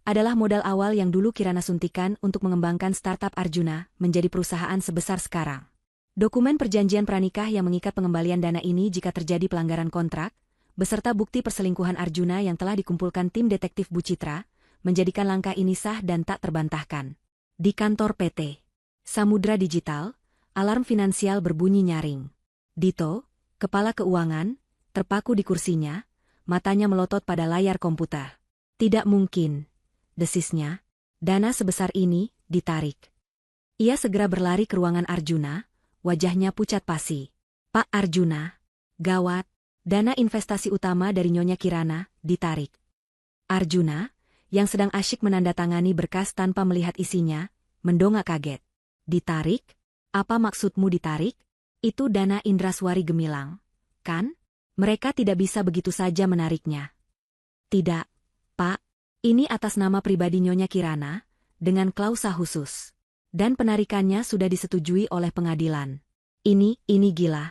adalah modal awal yang dulu Kirana suntikan untuk mengembangkan startup Arjuna menjadi perusahaan sebesar sekarang. Dokumen perjanjian pranikah yang mengikat pengembalian dana ini jika terjadi pelanggaran kontrak, beserta bukti perselingkuhan Arjuna yang telah dikumpulkan tim detektif Bu Citra, menjadikan langkah ini sah dan tak terbantahkan. Di kantor PT Samudra Digital, alarm finansial berbunyi nyaring. Dito, kepala keuangan, terpaku di kursinya, matanya melotot pada layar komputer. Tidak mungkin, desisnya, dana sebesar ini ditarik. Ia segera berlari ke ruangan Arjuna, wajahnya pucat pasi. Pak Arjuna, gawat, dana investasi utama dari Nyonya Kirana ditarik. Arjuna, yang sedang asyik menandatangani berkas tanpa melihat isinya, mendongak kaget. Ditarik? Apa maksudmu ditarik? Itu dana Indraswari Gemilang, kan? Mereka tidak bisa begitu saja menariknya. Tidak, Pak. Ini atas nama pribadi Nyonya Kirana, dengan klausa khusus. Dan penarikannya sudah disetujui oleh pengadilan. Ini gila.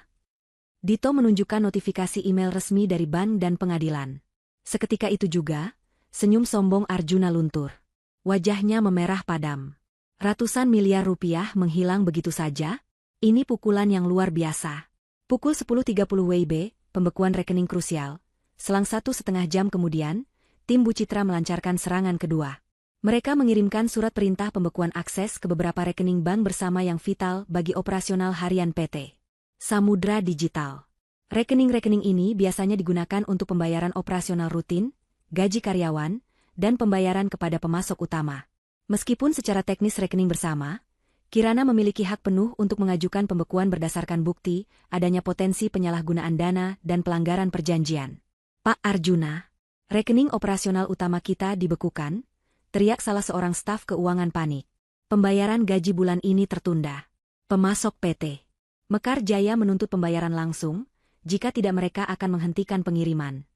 Dito menunjukkan notifikasi email resmi dari bank dan pengadilan. Seketika itu juga, senyum sombong Arjuna luntur. Wajahnya memerah padam. Ratusan miliar rupiah menghilang begitu saja? Ini pukulan yang luar biasa. Pukul 10.30 WIB, pembekuan rekening krusial. Selang 1,5 jam kemudian, tim Bu Citra melancarkan serangan kedua. Mereka mengirimkan surat perintah pembekuan akses ke beberapa rekening bank bersama yang vital bagi operasional harian PT Samudra Digital. Rekening-rekening ini biasanya digunakan untuk pembayaran operasional rutin, gaji karyawan, dan pembayaran kepada pemasok utama. Meskipun secara teknis rekening bersama, Kirana memiliki hak penuh untuk mengajukan pembekuan berdasarkan bukti, adanya potensi penyalahgunaan dana dan pelanggaran perjanjian. Pak Arjuna, rekening operasional utama kita dibekukan, teriak salah seorang staf keuangan panik. Pembayaran gaji bulan ini tertunda. Pemasok PT Mekar Jaya menuntut pembayaran langsung, jika tidak mereka akan menghentikan pengiriman.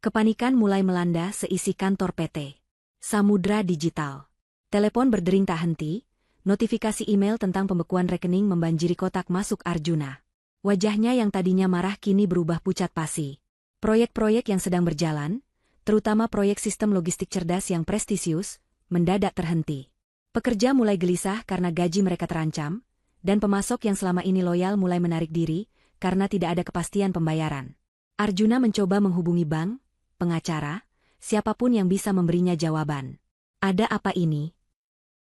Kepanikan mulai melanda seisi kantor PT Samudra Digital. Telepon berdering tak henti, notifikasi email tentang pembekuan rekening membanjiri kotak masuk Arjuna. Wajahnya yang tadinya marah kini berubah pucat pasi. Proyek-proyek yang sedang berjalan, terutama proyek sistem logistik cerdas yang prestisius, mendadak terhenti. Pekerja mulai gelisah karena gaji mereka terancam, dan pemasok yang selama ini loyal mulai menarik diri karena tidak ada kepastian pembayaran. Arjuna mencoba menghubungi bank, pengacara, siapapun yang bisa memberinya jawaban. Ada apa ini?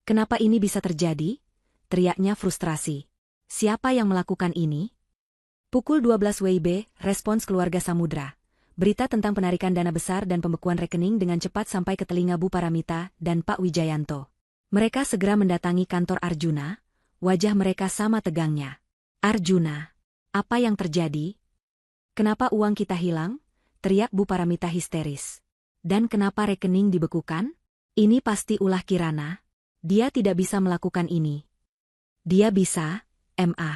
Kenapa ini bisa terjadi? Teriaknya frustrasi. Siapa yang melakukan ini? Pukul 12 WIB, respons keluarga Samudra. Berita tentang penarikan dana besar dan pembekuan rekening dengan cepat sampai ke telinga Bu Paramita dan Pak Wijayanto. Mereka segera mendatangi kantor Arjuna. Wajah mereka sama tegangnya. Arjuna, apa yang terjadi? Kenapa uang kita hilang? Teriak Bu Paramita histeris. Dan kenapa rekening dibekukan? Ini pasti ulah Kirana. Dia tidak bisa melakukan ini. Dia bisa, MA.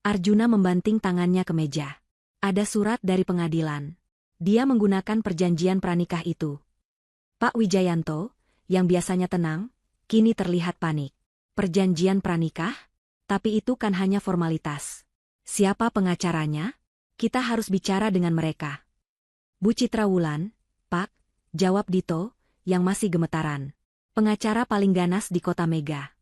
Arjuna membanting tangannya ke meja. Ada surat dari pengadilan. Dia menggunakan perjanjian pranikah itu. Pak Wijayanto, yang biasanya tenang, kini terlihat panik. Perjanjian pranikah? Tapi itu kan hanya formalitas. Siapa pengacaranya? Kita harus bicara dengan mereka. Bu Citra Wulan, Pak, jawab Dito, yang masih gemetaran. Pengacara paling ganas di kota Mega.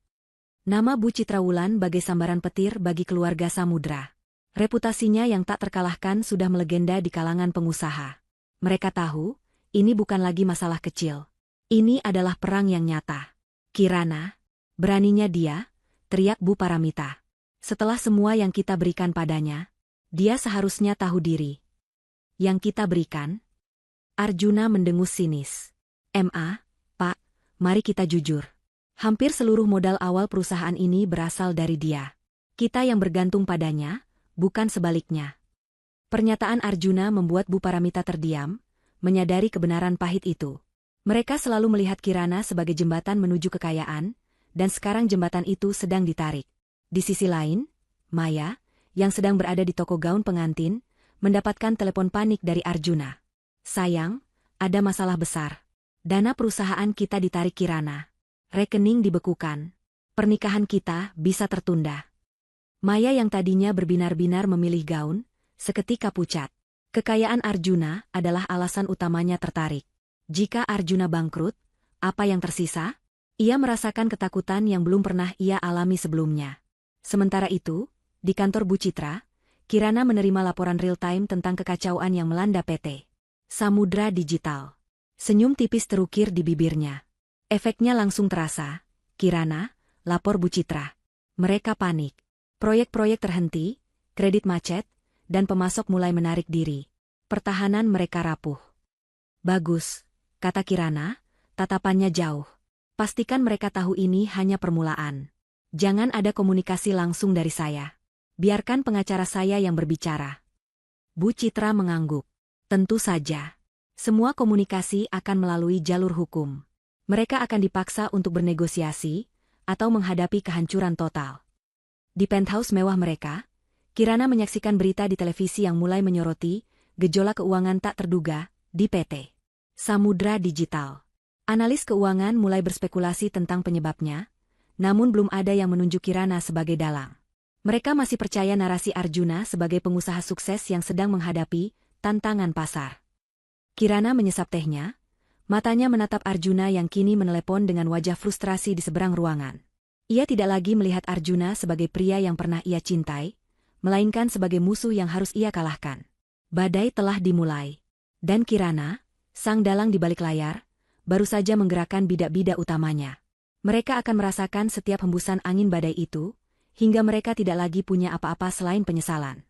Nama Bu Citra Wulan bagai sambaran petir bagi keluarga Samudra. Reputasinya yang tak terkalahkan sudah melegenda di kalangan pengusaha. Mereka tahu, ini bukan lagi masalah kecil. Ini adalah perang yang nyata. Kirana, beraninya dia, teriak Bu Paramita. Setelah semua yang kita berikan padanya, dia seharusnya tahu diri. Yang kita berikan? Arjuna mendengus sinis. MA, Pak, mari kita jujur. Hampir seluruh modal awal perusahaan ini berasal dari dia. Kita yang bergantung padanya, bukan sebaliknya. Pernyataan Arjuna membuat Bu Paramita terdiam, menyadari kebenaran pahit itu. Mereka selalu melihat Kirana sebagai jembatan menuju kekayaan, dan sekarang jembatan itu sedang ditarik. Di sisi lain, Maya, yang sedang berada di toko gaun pengantin, mendapatkan telepon panik dari Arjuna. Sayang, ada masalah besar. Dana perusahaan kita ditarik Kirana. Rekening dibekukan. Pernikahan kita bisa tertunda. Maya yang tadinya berbinar-binar memilih gaun, seketika pucat. Kekayaan Arjuna adalah alasan utamanya tertarik. Jika Arjuna bangkrut, apa yang tersisa? Ia merasakan ketakutan yang belum pernah ia alami sebelumnya. Sementara itu, di kantor Bu Citra, Kirana menerima laporan real-time tentang kekacauan yang melanda PT Samudra Digital. Senyum tipis terukir di bibirnya. Efeknya langsung terasa. Kirana, lapor Bu Citra. Mereka panik. Proyek-proyek terhenti, kredit macet, dan pemasok mulai menarik diri. Pertahanan mereka rapuh. Bagus, kata Kirana, tatapannya jauh. Pastikan mereka tahu ini hanya permulaan. Jangan ada komunikasi langsung dari saya. Biarkan pengacara saya yang berbicara. Bu Citra mengangguk. Tentu saja. Semua komunikasi akan melalui jalur hukum. Mereka akan dipaksa untuk bernegosiasi, atau menghadapi kehancuran total. Di penthouse mewah mereka, Kirana menyaksikan berita di televisi yang mulai menyoroti gejolak keuangan tak terduga di PT Samudra Digital. Analis keuangan mulai berspekulasi tentang penyebabnya, namun belum ada yang menunjuk Kirana sebagai dalang. Mereka masih percaya narasi Arjuna sebagai pengusaha sukses yang sedang menghadapi tantangan pasar. Kirana menyesap tehnya, matanya menatap Arjuna yang kini menelepon dengan wajah frustrasi di seberang ruangan. Ia tidak lagi melihat Arjuna sebagai pria yang pernah ia cintai, melainkan sebagai musuh yang harus ia kalahkan. Badai telah dimulai. Dan Kirana, sang dalang di balik layar, baru saja menggerakkan bidak-bidak utamanya. Mereka akan merasakan setiap hembusan angin badai itu, hingga mereka tidak lagi punya apa-apa selain penyesalan.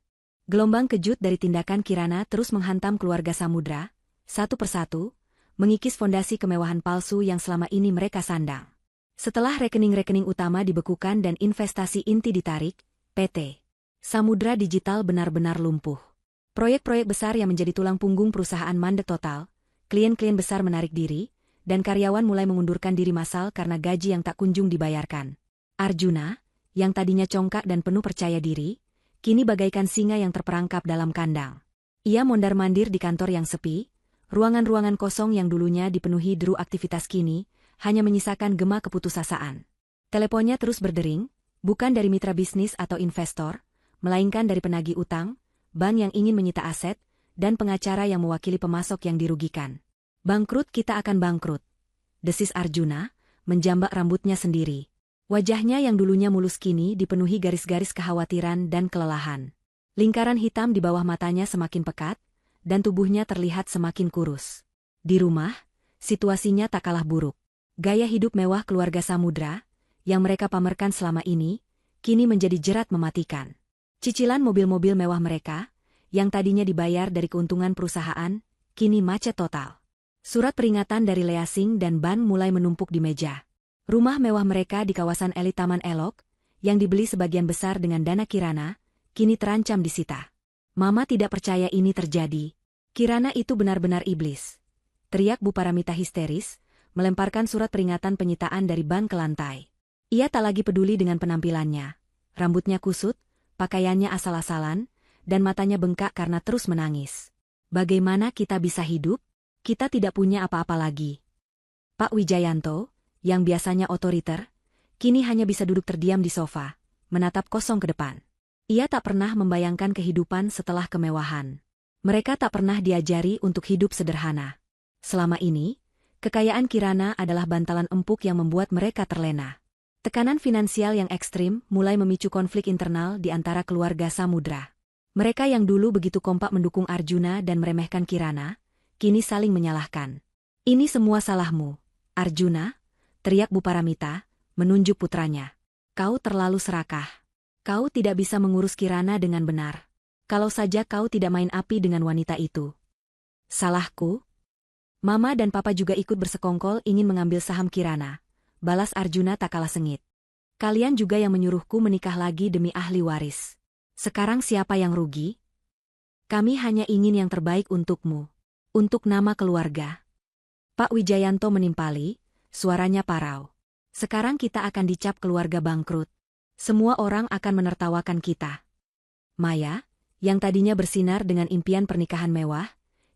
Gelombang kejut dari tindakan Kirana terus menghantam keluarga Samudra, satu persatu, mengikis fondasi kemewahan palsu yang selama ini mereka sandang. Setelah rekening-rekening utama dibekukan dan investasi inti ditarik, PT Samudra Digital benar-benar lumpuh. Proyek-proyek besar yang menjadi tulang punggung perusahaan mandek total, klien-klien besar menarik diri, dan karyawan mulai mengundurkan diri massal karena gaji yang tak kunjung dibayarkan. Arjuna, yang tadinya congkak dan penuh percaya diri, kini bagaikan singa yang terperangkap dalam kandang. Ia mondar-mandir di kantor yang sepi, ruangan-ruangan kosong yang dulunya dipenuhi deru aktivitas kini, hanya menyisakan gema keputusasaan. Teleponnya terus berdering, bukan dari mitra bisnis atau investor, melainkan dari penagih utang, bank yang ingin menyita aset, dan pengacara yang mewakili pemasok yang dirugikan. Bangkrut, kita akan bangkrut, desis Arjuna, menjambak rambutnya sendiri. Wajahnya yang dulunya mulus kini dipenuhi garis-garis kekhawatiran dan kelelahan. Lingkaran hitam di bawah matanya semakin pekat, dan tubuhnya terlihat semakin kurus. Di rumah, situasinya tak kalah buruk. Gaya hidup mewah keluarga Samudra, yang mereka pamerkan selama ini, kini menjadi jerat mematikan. Cicilan mobil-mobil mewah mereka, yang tadinya dibayar dari keuntungan perusahaan, kini macet total. Surat peringatan dari leasing dan ban mulai menumpuk di meja. Rumah mewah mereka di kawasan elit Taman Elok, yang dibeli sebagian besar dengan dana Kirana, kini terancam disita. Mama tidak percaya ini terjadi. Kirana itu benar-benar iblis, teriak Bu Paramita histeris, melemparkan surat peringatan penyitaan dari ban ke lantai. Ia tak lagi peduli dengan penampilannya. Rambutnya kusut, pakaiannya asal-asalan, dan matanya bengkak karena terus menangis. Bagaimana kita bisa hidup? Kita tidak punya apa-apa lagi. Pak Wijayanto, yang biasanya otoriter, kini hanya bisa duduk terdiam di sofa, menatap kosong ke depan. Ia tak pernah membayangkan kehidupan setelah kemewahan. Mereka tak pernah diajari untuk hidup sederhana. Selama ini, kekayaan Kirana adalah bantalan empuk yang membuat mereka terlena. Tekanan finansial yang ekstrim mulai memicu konflik internal di antara keluarga Samudra. Mereka yang dulu begitu kompak mendukung Arjuna dan meremehkan Kirana, kini saling menyalahkan. Ini semua salahmu, Arjuna, teriak Bu Paramita, menunjuk putranya. Kau terlalu serakah. Kau tidak bisa mengurus Kirana dengan benar. Kalau saja kau tidak main api dengan wanita itu. Salahku? Mama dan Papa juga ikut bersekongkol ingin mengambil saham Kirana, balas Arjuna tak kalah sengit. Kalian juga yang menyuruhku menikah lagi demi ahli waris. Sekarang siapa yang rugi? Kami hanya ingin yang terbaik untukmu. Untuk nama keluarga. Pak Wijayanto menimpali, suaranya parau. Sekarang kita akan dicap keluarga bangkrut. Semua orang akan menertawakan kita. Maya, yang tadinya bersinar dengan impian pernikahan mewah,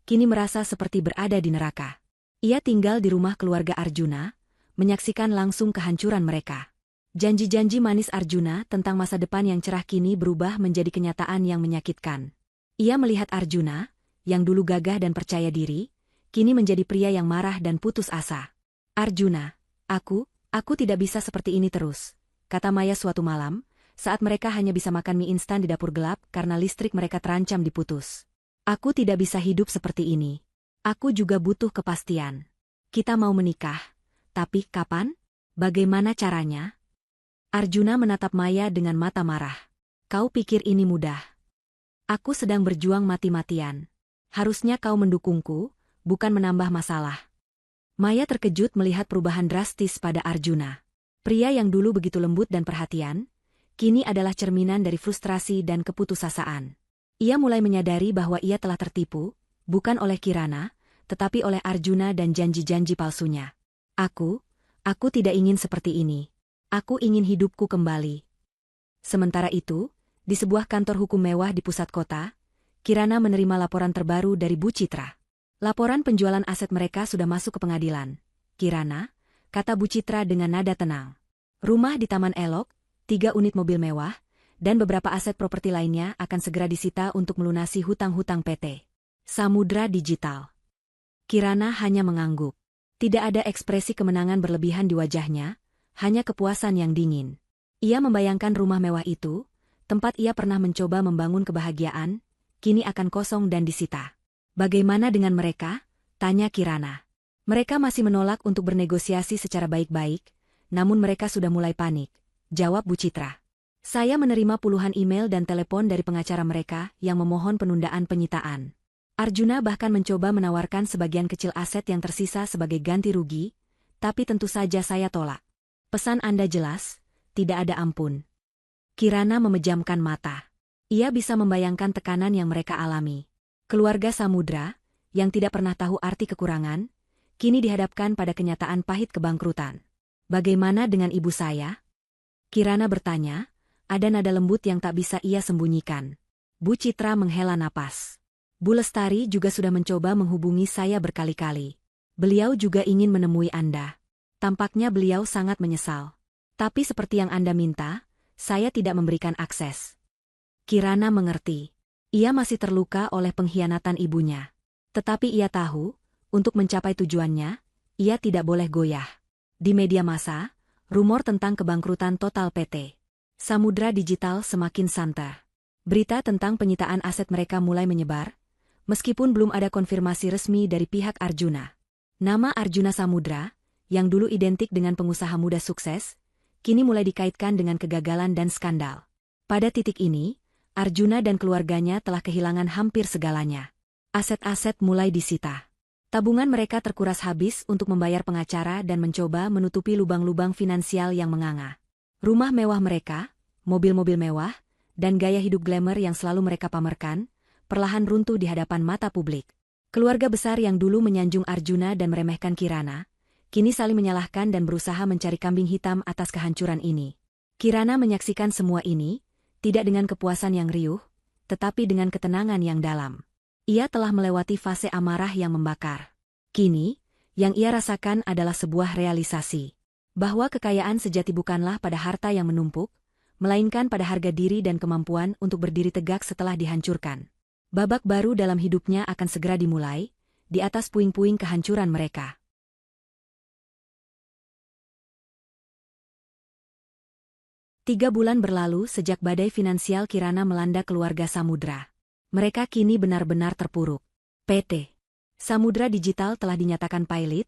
kini merasa seperti berada di neraka. Ia tinggal di rumah keluarga Arjuna, menyaksikan langsung kehancuran mereka. Janji-janji manis Arjuna tentang masa depan yang cerah kini berubah menjadi kenyataan yang menyakitkan. Ia melihat Arjuna, yang dulu gagah dan percaya diri, kini menjadi pria yang marah dan putus asa. Arjuna, aku tidak bisa seperti ini terus, kata Maya suatu malam, saat mereka hanya bisa makan mie instan di dapur gelap karena listrik mereka terancam diputus. Aku tidak bisa hidup seperti ini. Aku juga butuh kepastian. Kita mau menikah, tapi kapan? Bagaimana caranya? Arjuna menatap Maya dengan mata marah. Kau pikir ini mudah? Aku sedang berjuang mati-matian. Harusnya kau mendukungku, bukan menambah masalah. Maya terkejut melihat perubahan drastis pada Arjuna. Pria yang dulu begitu lembut dan perhatian, kini adalah cerminan dari frustrasi dan keputusasaan. Ia mulai menyadari bahwa ia telah tertipu, bukan oleh Kirana, tetapi oleh Arjuna dan janji-janji palsunya. Aku tidak ingin seperti ini. Aku ingin hidupku kembali. Sementara itu, di sebuah kantor hukum mewah di pusat kota, Kirana menerima laporan terbaru dari Bu Citra. Laporan penjualan aset mereka sudah masuk ke pengadilan. Kirana, kata Bu Citra dengan nada tenang. Rumah di Taman Elok, 3 unit mobil mewah, dan beberapa aset properti lainnya akan segera disita untuk melunasi hutang-hutang PT Samudra Digital. Kirana hanya mengangguk. Tidak ada ekspresi kemenangan berlebihan di wajahnya, hanya kepuasan yang dingin. Ia membayangkan rumah mewah itu, tempat ia pernah mencoba membangun kebahagiaan, kini akan kosong dan disita. Bagaimana dengan mereka? Tanya Kirana. Mereka masih menolak untuk bernegosiasi secara baik-baik, namun mereka sudah mulai panik, jawab Bu Citra. Saya menerima puluhan email dan telepon dari pengacara mereka yang memohon penundaan penyitaan. Arjuna bahkan mencoba menawarkan sebagian kecil aset yang tersisa sebagai ganti rugi, tapi tentu saja saya tolak. Pesan Anda jelas, tidak ada ampun. Kirana memejamkan mata. Ia bisa membayangkan tekanan yang mereka alami. Keluarga Samudra, yang tidak pernah tahu arti kekurangan, kini dihadapkan pada kenyataan pahit kebangkrutan. Bagaimana dengan ibu saya? Kirana bertanya, ada nada lembut yang tak bisa ia sembunyikan. Bu Citra menghela napas. Bu Lestari juga sudah mencoba menghubungi saya berkali-kali. Beliau juga ingin menemui Anda. Tampaknya beliau sangat menyesal. Tapi seperti yang Anda minta, saya tidak memberikan akses. Kirana mengerti. Ia masih terluka oleh pengkhianatan ibunya. Tetapi ia tahu, untuk mencapai tujuannya, ia tidak boleh goyah. Di media massa, rumor tentang kebangkrutan total PT Samudra Digital semakin santer. Berita tentang penyitaan aset mereka mulai menyebar, meskipun belum ada konfirmasi resmi dari pihak Arjuna. Nama Arjuna Samudra, yang dulu identik dengan pengusaha muda sukses, kini mulai dikaitkan dengan kegagalan dan skandal. Pada titik ini, Arjuna dan keluarganya telah kehilangan hampir segalanya. Aset-aset mulai disita. Tabungan mereka terkuras habis untuk membayar pengacara dan mencoba menutupi lubang-lubang finansial yang menganga. Rumah mewah mereka, mobil-mobil mewah, dan gaya hidup glamour yang selalu mereka pamerkan, perlahan runtuh di hadapan mata publik. Keluarga besar yang dulu menyanjung Arjuna dan meremehkan Kirana, kini saling menyalahkan dan berusaha mencari kambing hitam atas kehancuran ini. Kirana menyaksikan semua ini, tidak dengan kepuasan yang riuh, tetapi dengan ketenangan yang dalam. Ia telah melewati fase amarah yang membakar. Kini, yang ia rasakan adalah sebuah realisasi. Bahwa kekayaan sejati bukanlah pada harta yang menumpuk, melainkan pada harga diri dan kemampuan untuk berdiri tegak setelah dihancurkan. Babak baru dalam hidupnya akan segera dimulai, di atas puing-puing kehancuran mereka. Tiga bulan berlalu sejak badai finansial Kirana melanda keluarga Samudra. Mereka kini benar-benar terpuruk. PT Samudra Digital telah dinyatakan pailit,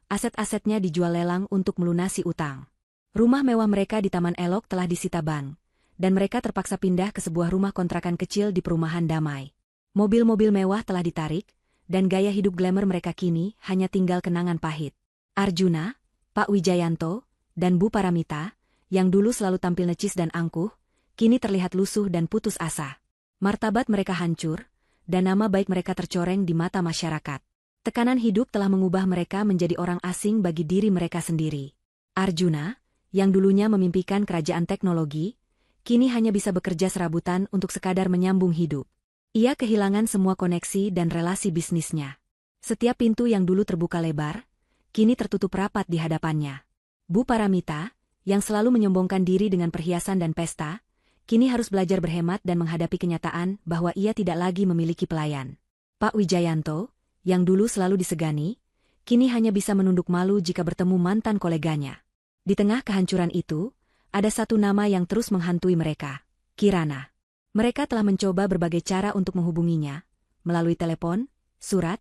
aset-asetnya dijual lelang untuk melunasi utang. Rumah mewah mereka di Taman Elok telah disita bank, dan mereka terpaksa pindah ke sebuah rumah kontrakan kecil di perumahan Damai. Mobil-mobil mewah telah ditarik, dan gaya hidup glamour mereka kini hanya tinggal kenangan pahit. Arjuna, Pak Wijayanto, dan Bu Paramita, yang dulu selalu tampil necis dan angkuh, kini terlihat lusuh dan putus asa. Martabat mereka hancur, dan nama baik mereka tercoreng di mata masyarakat. Tekanan hidup telah mengubah mereka menjadi orang asing bagi diri mereka sendiri. Arjuna, yang dulunya memimpikan kerajaan teknologi, kini hanya bisa bekerja serabutan untuk sekadar menyambung hidup. Ia kehilangan semua koneksi dan relasi bisnisnya. Setiap pintu yang dulu terbuka lebar, kini tertutup rapat di hadapannya. Bu Paramita, yang selalu menyombongkan diri dengan perhiasan dan pesta, kini harus belajar berhemat dan menghadapi kenyataan bahwa ia tidak lagi memiliki pelayan. Pak Wijayanto, yang dulu selalu disegani, kini hanya bisa menunduk malu jika bertemu mantan koleganya. Di tengah kehancuran itu, ada satu nama yang terus menghantui mereka, Kirana. Mereka telah mencoba berbagai cara untuk menghubunginya, melalui telepon, surat,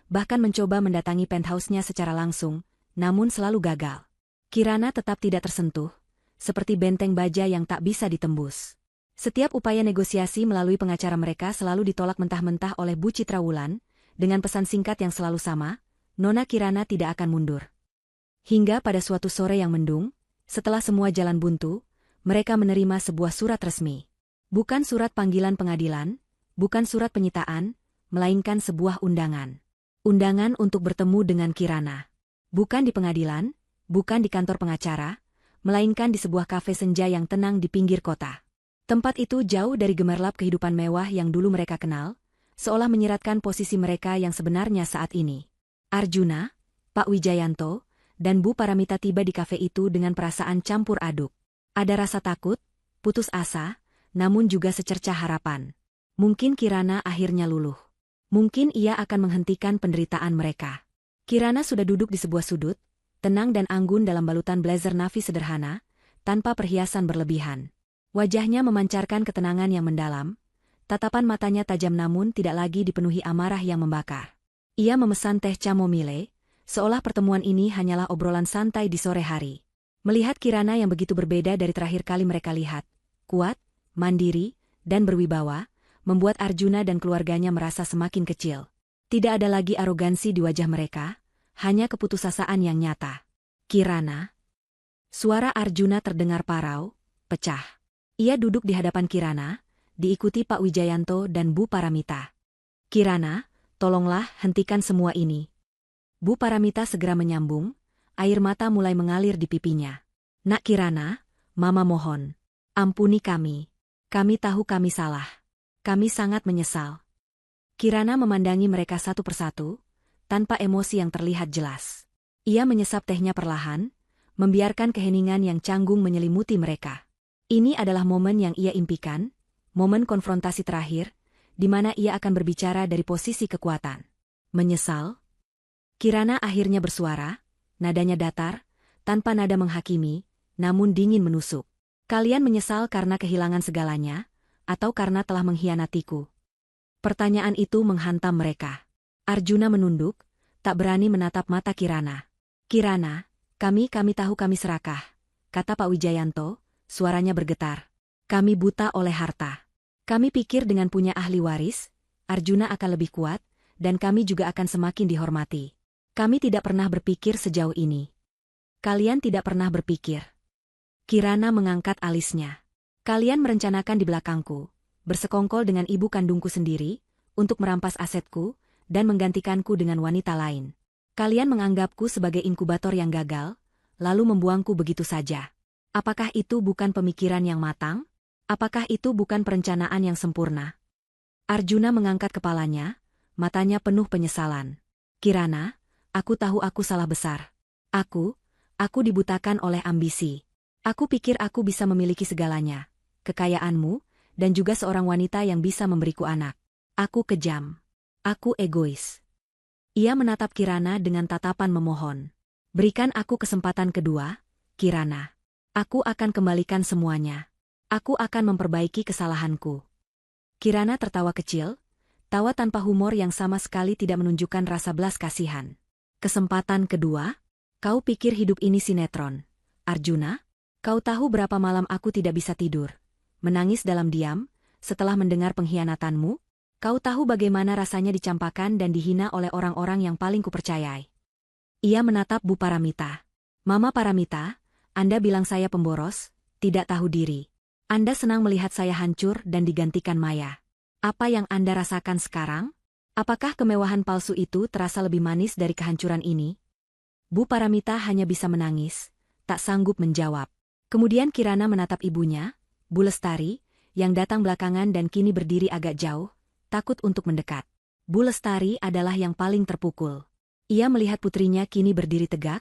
bahkan mencoba mendatangi penthouse-nya secara langsung, namun selalu gagal. Kirana tetap tidak tersentuh, seperti benteng baja yang tak bisa ditembus. Setiap upaya negosiasi melalui pengacara mereka selalu ditolak mentah-mentah oleh Bu Citra Wulan, dengan pesan singkat yang selalu sama, Nona Kirana tidak akan mundur. Hingga pada suatu sore yang mendung, setelah semua jalan buntu, mereka menerima sebuah surat resmi. Bukan surat panggilan pengadilan, bukan surat penyitaan, melainkan sebuah undangan. Undangan untuk bertemu dengan Kirana. Bukan di pengadilan, bukan di kantor pengacara, melainkan di sebuah kafe senja yang tenang di pinggir kota. Tempat itu jauh dari gemerlap kehidupan mewah yang dulu mereka kenal, seolah menyiratkan posisi mereka yang sebenarnya saat ini. Arjuna, Pak Wijayanto, dan Bu Paramita tiba di kafe itu dengan perasaan campur aduk. Ada rasa takut, putus asa, namun juga secercah harapan. Mungkin Kirana akhirnya luluh. Mungkin ia akan menghentikan penderitaan mereka. Kirana sudah duduk di sebuah sudut, tenang dan anggun dalam balutan blazer navy sederhana, tanpa perhiasan berlebihan. Wajahnya memancarkan ketenangan yang mendalam, tatapan matanya tajam namun tidak lagi dipenuhi amarah yang membakar. Ia memesan teh chamomile, seolah pertemuan ini hanyalah obrolan santai di sore hari. Melihat Kirana yang begitu berbeda dari terakhir kali mereka lihat, kuat, mandiri, dan berwibawa, membuat Arjuna dan keluarganya merasa semakin kecil. Tidak ada lagi arogansi di wajah mereka, hanya keputusasaan yang nyata. Kirana, Suara Arjuna terdengar parau, pecah. Ia duduk di hadapan Kirana, diikuti Pak Wijayanto dan Bu Paramita. Kirana, tolonglah hentikan semua ini. Bu Paramita segera menyambung, air mata mulai mengalir di pipinya. Nak Kirana, Mama mohon. Ampuni kami. Kami tahu kami salah. Kami sangat menyesal. Kirana memandangi mereka satu persatu, tanpa emosi yang terlihat jelas. Ia menyesap tehnya perlahan, membiarkan keheningan yang canggung menyelimuti mereka. Ini adalah momen yang ia impikan, momen konfrontasi terakhir, di mana ia akan berbicara dari posisi kekuatan. Menyesal? Kirana akhirnya bersuara, nadanya datar, tanpa nada menghakimi, namun dingin menusuk. Kalian menyesal karena kehilangan segalanya, atau karena telah mengkhianatiku? Pertanyaan itu menghantam mereka. Arjuna menunduk, tak berani menatap mata Kirana. Kirana, kami tahu kami serakah, kata Pak Wijayanto, suaranya bergetar. Kami buta oleh harta. Kami pikir dengan punya ahli waris, Arjuna akan lebih kuat, dan kami juga akan semakin dihormati. Kami tidak pernah berpikir sejauh ini. Kalian tidak pernah berpikir. Kirana mengangkat alisnya. Kalian merencanakan di belakangku, bersekongkol dengan ibu kandungku sendiri, untuk merampas asetku, dan menggantikanku dengan wanita lain. Kalian menganggapku sebagai inkubator yang gagal, lalu membuangku begitu saja. Apakah itu bukan pemikiran yang matang? Apakah itu bukan perencanaan yang sempurna? Arjuna mengangkat kepalanya, matanya penuh penyesalan. Kirana, aku tahu aku salah besar. Aku dibutakan oleh ambisi. Aku pikir aku bisa memiliki segalanya, kekayaanmu, dan juga seorang wanita yang bisa memberiku anak. Aku kejam. Aku egois. Ia menatap Kirana dengan tatapan memohon. Berikan aku kesempatan kedua, Kirana. Aku akan kembalikan semuanya. Aku akan memperbaiki kesalahanku. Kirana tertawa kecil, tawa tanpa humor yang sama sekali tidak menunjukkan rasa belas kasihan. Kesempatan kedua? Kau pikir hidup ini sinetron, Arjuna? Kau tahu berapa malam aku tidak bisa tidur, menangis dalam diam, setelah mendengar pengkhianatanmu? Kau tahu bagaimana rasanya dicampakan dan dihina oleh orang-orang yang paling kupercayai. Ia menatap Bu Paramita. Mama Paramita, Anda bilang saya pemboros, tidak tahu diri. Anda senang melihat saya hancur dan digantikan Maya. Apa yang Anda rasakan sekarang? Apakah kemewahan palsu itu terasa lebih manis dari kehancuran ini? Bu Paramita hanya bisa menangis, tak sanggup menjawab. Kemudian Kirana menatap ibunya, Bu Lestari, yang datang belakangan dan kini berdiri agak jauh, takut untuk mendekat. Bu Lestari adalah yang paling terpukul. Ia melihat putrinya kini berdiri tegak,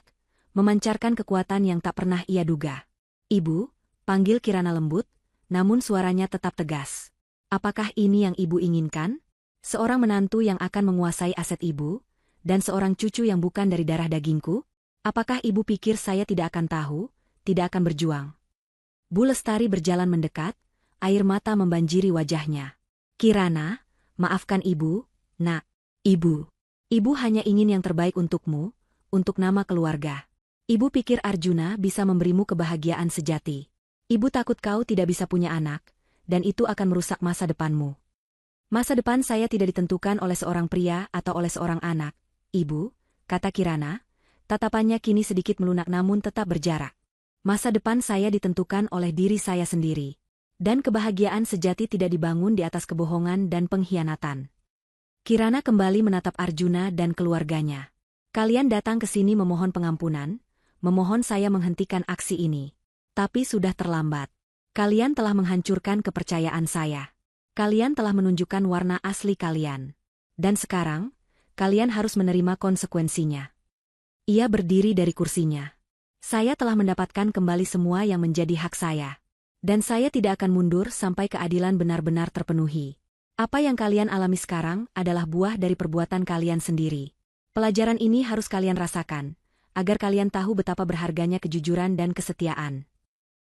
memancarkan kekuatan yang tak pernah ia duga. Ibu, panggil Kirana lembut, namun suaranya tetap tegas. Apakah ini yang ibu inginkan? Seorang menantu yang akan menguasai aset ibu, dan seorang cucu yang bukan dari darah dagingku? Apakah ibu pikir saya tidak akan tahu? Tidak akan berjuang. Bu Lestari berjalan mendekat, air mata membanjiri wajahnya. Kirana, maafkan ibu, nak. Ibu. Ibu hanya ingin yang terbaik untukmu, untuk nama keluarga. Ibu pikir Arjuna bisa memberimu kebahagiaan sejati. Ibu takut kau tidak bisa punya anak, dan itu akan merusak masa depanmu. Masa depan saya tidak ditentukan oleh seorang pria atau oleh seorang anak. Ibu, kata Kirana, tatapannya kini sedikit melunak namun tetap berjarak. Masa depan saya ditentukan oleh diri saya sendiri. Dan kebahagiaan sejati tidak dibangun di atas kebohongan dan pengkhianatan. Kirana kembali menatap Arjuna dan keluarganya. Kalian datang ke sini memohon pengampunan, memohon saya menghentikan aksi ini. Tapi sudah terlambat. Kalian telah menghancurkan kepercayaan saya. Kalian telah menunjukkan warna asli kalian. Dan sekarang, kalian harus menerima konsekuensinya. Ia berdiri dari kursinya. Saya telah mendapatkan kembali semua yang menjadi hak saya. Dan saya tidak akan mundur sampai keadilan benar-benar terpenuhi. Apa yang kalian alami sekarang adalah buah dari perbuatan kalian sendiri. Pelajaran ini harus kalian rasakan, agar kalian tahu betapa berharganya kejujuran dan kesetiaan.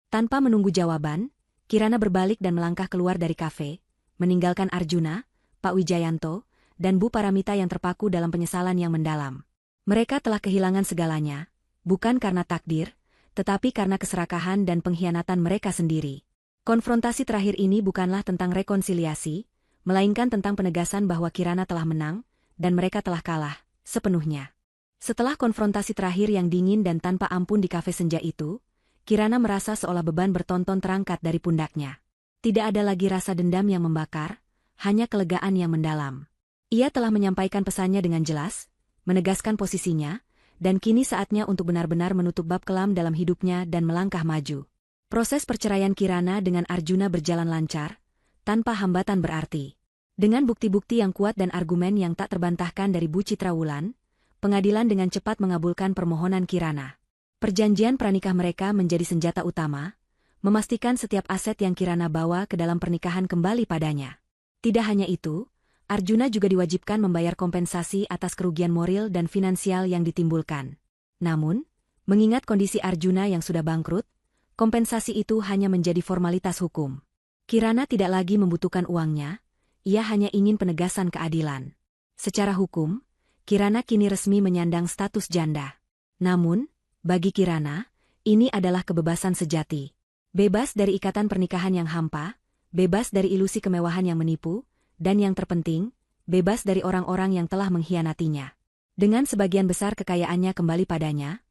Tanpa menunggu jawaban, Kirana berbalik dan melangkah keluar dari kafe, meninggalkan Arjuna, Pak Wijayanto, dan Bu Paramita yang terpaku dalam penyesalan yang mendalam. Mereka telah kehilangan segalanya. Bukan karena takdir, tetapi karena keserakahan dan pengkhianatan mereka sendiri. Konfrontasi terakhir ini bukanlah tentang rekonsiliasi, melainkan tentang penegasan bahwa Kirana telah menang, dan mereka telah kalah, sepenuhnya. Setelah konfrontasi terakhir yang dingin dan tanpa ampun di kafe senja itu, Kirana merasa seolah beban bertonton terangkat dari pundaknya. Tidak ada lagi rasa dendam yang membakar, hanya kelegaan yang mendalam. Ia telah menyampaikan pesannya dengan jelas, menegaskan posisinya, dan kini saatnya untuk benar-benar menutup bab kelam dalam hidupnya dan melangkah maju. Proses perceraian Kirana dengan Arjuna berjalan lancar, tanpa hambatan berarti. Dengan bukti-bukti yang kuat dan argumen yang tak terbantahkan dari Bu Citra Wulan, pengadilan dengan cepat mengabulkan permohonan Kirana. Perjanjian pranikah mereka menjadi senjata utama, memastikan setiap aset yang Kirana bawa ke dalam pernikahan kembali padanya. Tidak hanya itu, Arjuna juga diwajibkan membayar kompensasi atas kerugian moral dan finansial yang ditimbulkan. Namun, mengingat kondisi Arjuna yang sudah bangkrut, kompensasi itu hanya menjadi formalitas hukum. Kirana tidak lagi membutuhkan uangnya, ia hanya ingin penegasan keadilan. Secara hukum, Kirana kini resmi menyandang status janda. Namun, bagi Kirana, ini adalah kebebasan sejati. Bebas dari ikatan pernikahan yang hampa, bebas dari ilusi kemewahan yang menipu, dan yang terpenting, bebas dari orang-orang yang telah mengkhianatinya. Dengan sebagian besar kekayaannya kembali padanya,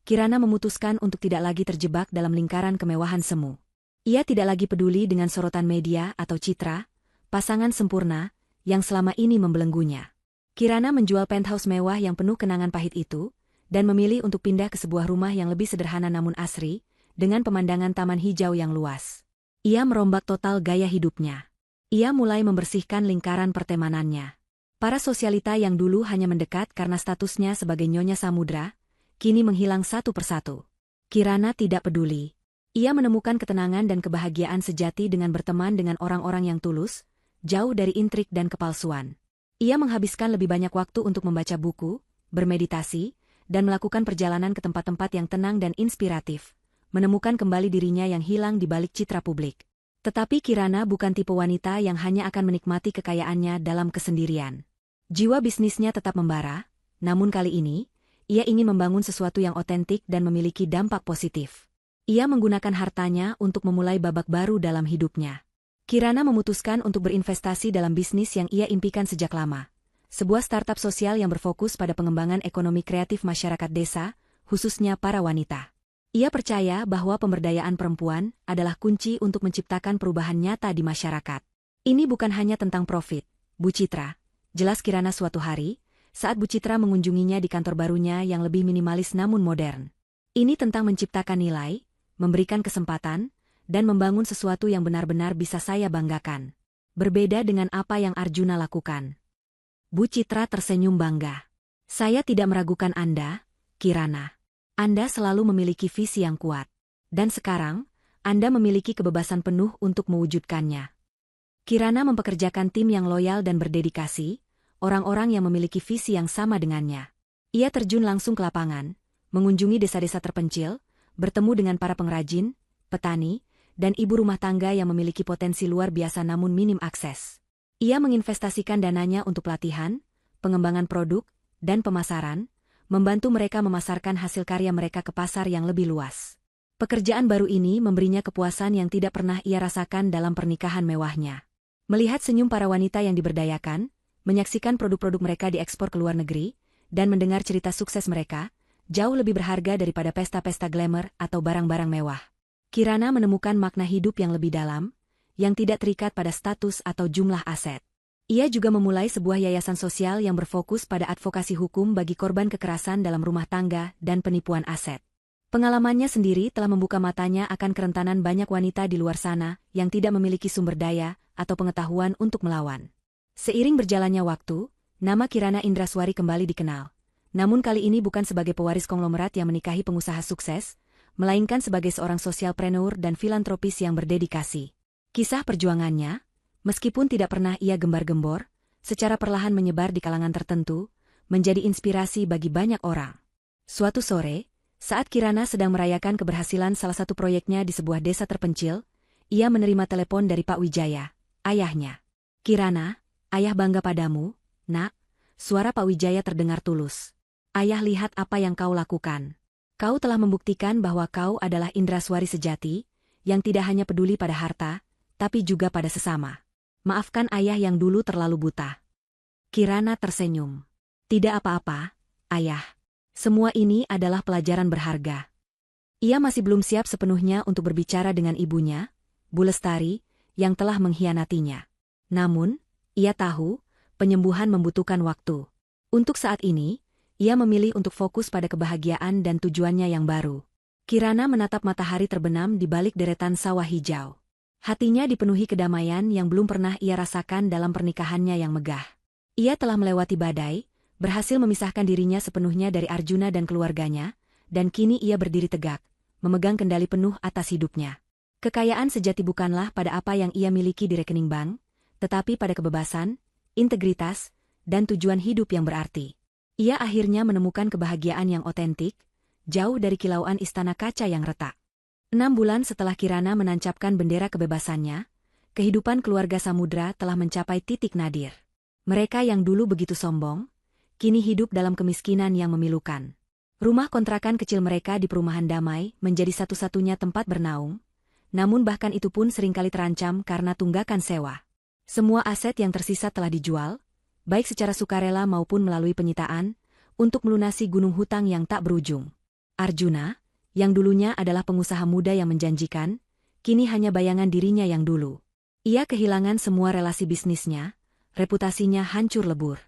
Kirana memutuskan untuk tidak lagi terjebak dalam lingkaran kemewahan semu. Ia tidak lagi peduli dengan sorotan media atau citra, pasangan sempurna, yang selama ini membelenggunya. Kirana menjual penthouse mewah yang penuh kenangan pahit itu, dan memilih untuk pindah ke sebuah rumah yang lebih sederhana namun asri, dengan pemandangan taman hijau yang luas. Ia merombak total gaya hidupnya. Ia mulai membersihkan lingkaran pertemanannya. Para sosialita yang dulu hanya mendekat karena statusnya sebagai Nyonya Samudra, kini menghilang satu persatu. Kirana tidak peduli. Ia menemukan ketenangan dan kebahagiaan sejati dengan berteman dengan orang-orang yang tulus, jauh dari intrik dan kepalsuan. Ia menghabiskan lebih banyak waktu untuk membaca buku, bermeditasi, dan melakukan perjalanan ke tempat-tempat yang tenang dan inspiratif, menemukan kembali dirinya yang hilang di balik citra publik. Tetapi Kirana bukan tipe wanita yang hanya akan menikmati kekayaannya dalam kesendirian. Jiwa bisnisnya tetap membara, namun kali ini, ia ingin membangun sesuatu yang otentik dan memiliki dampak positif. Ia menggunakan hartanya untuk memulai babak baru dalam hidupnya. Kirana memutuskan untuk berinvestasi dalam bisnis yang ia impikan sejak lama. Sebuah startup sosial yang berfokus pada pengembangan ekonomi kreatif masyarakat desa, khususnya para wanita. Ia percaya bahwa pemberdayaan perempuan adalah kunci untuk menciptakan perubahan nyata di masyarakat. Ini bukan hanya tentang profit, Bu Citra, jelas Kirana suatu hari, saat Bu Citra mengunjunginya di kantor barunya yang lebih minimalis namun modern. Ini tentang menciptakan nilai, memberikan kesempatan, dan membangun sesuatu yang benar-benar bisa saya banggakan. Berbeda dengan apa yang Arjuna lakukan. Bu Citra tersenyum bangga. Saya tidak meragukan Anda, Kirana. Anda selalu memiliki visi yang kuat. Dan sekarang, Anda memiliki kebebasan penuh untuk mewujudkannya. Kirana mempekerjakan tim yang loyal dan berdedikasi, orang-orang yang memiliki visi yang sama dengannya. Ia terjun langsung ke lapangan, mengunjungi desa-desa terpencil, bertemu dengan para pengrajin, petani, dan ibu rumah tangga yang memiliki potensi luar biasa namun minim akses. Ia menginvestasikan dananya untuk pelatihan, pengembangan produk, dan pemasaran, membantu mereka memasarkan hasil karya mereka ke pasar yang lebih luas. Pekerjaan baru ini memberinya kepuasan yang tidak pernah ia rasakan dalam pernikahan mewahnya. Melihat senyum para wanita yang diberdayakan, menyaksikan produk-produk mereka diekspor ke luar negeri, dan mendengar cerita sukses mereka, jauh lebih berharga daripada pesta-pesta glamour atau barang-barang mewah. Kirana menemukan makna hidup yang lebih dalam, yang tidak terikat pada status atau jumlah aset. Ia juga memulai sebuah yayasan sosial yang berfokus pada advokasi hukum bagi korban kekerasan dalam rumah tangga dan penipuan aset. Pengalamannya sendiri telah membuka matanya akan kerentanan banyak wanita di luar sana yang tidak memiliki sumber daya atau pengetahuan untuk melawan. Seiring berjalannya waktu, nama Kirana Indraswari kembali dikenal. Namun kali ini bukan sebagai pewaris konglomerat yang menikahi pengusaha sukses, melainkan sebagai seorang sosialpreneur dan filantropis yang berdedikasi. Kisah perjuangannya, meskipun tidak pernah ia gembar-gembor, secara perlahan menyebar di kalangan tertentu, menjadi inspirasi bagi banyak orang. Suatu sore, saat Kirana sedang merayakan keberhasilan salah satu proyeknya di sebuah desa terpencil, ia menerima telepon dari Pak Wijaya, ayahnya. Kirana, ayah bangga padamu, nak. Suara Pak Wijaya terdengar tulus. Ayah lihat apa yang kau lakukan. Kau telah membuktikan bahwa kau adalah Indraswari sejati, yang tidak hanya peduli pada harta, tapi juga pada sesama. Maafkan ayah yang dulu terlalu buta. Kirana tersenyum. Tidak apa-apa, ayah. Semua ini adalah pelajaran berharga. Ia masih belum siap sepenuhnya untuk berbicara dengan ibunya, Bu Lestari, yang telah mengkhianatinya. Namun, ia tahu, penyembuhan membutuhkan waktu. Untuk saat ini, ia memilih untuk fokus pada kebahagiaan dan tujuannya yang baru. Kirana menatap matahari terbenam di balik deretan sawah hijau. Hatinya dipenuhi kedamaian yang belum pernah ia rasakan dalam pernikahannya yang megah. Ia telah melewati badai, berhasil memisahkan dirinya sepenuhnya dari Arjuna dan keluarganya, dan kini ia berdiri tegak, memegang kendali penuh atas hidupnya. Kekayaan sejati bukanlah pada apa yang ia miliki di rekening bank, tetapi pada kebebasan, integritas, dan tujuan hidup yang berarti. Ia akhirnya menemukan kebahagiaan yang otentik, jauh dari kilauan istana kaca yang retak. 6 bulan setelah Kirana menancapkan bendera kebebasannya, kehidupan keluarga Samudra telah mencapai titik nadir. Mereka yang dulu begitu sombong, kini hidup dalam kemiskinan yang memilukan. Rumah kontrakan kecil mereka di perumahan damai menjadi satu-satunya tempat bernaung, namun bahkan itu pun seringkali terancam karena tunggakan sewa. Semua aset yang tersisa telah dijual, baik secara sukarela maupun melalui penyitaan, untuk melunasi gunung hutang yang tak berujung. Arjuna, yang dulunya adalah pengusaha muda yang menjanjikan, kini hanya bayangan dirinya yang dulu. Ia kehilangan semua relasi bisnisnya, reputasinya hancur lebur.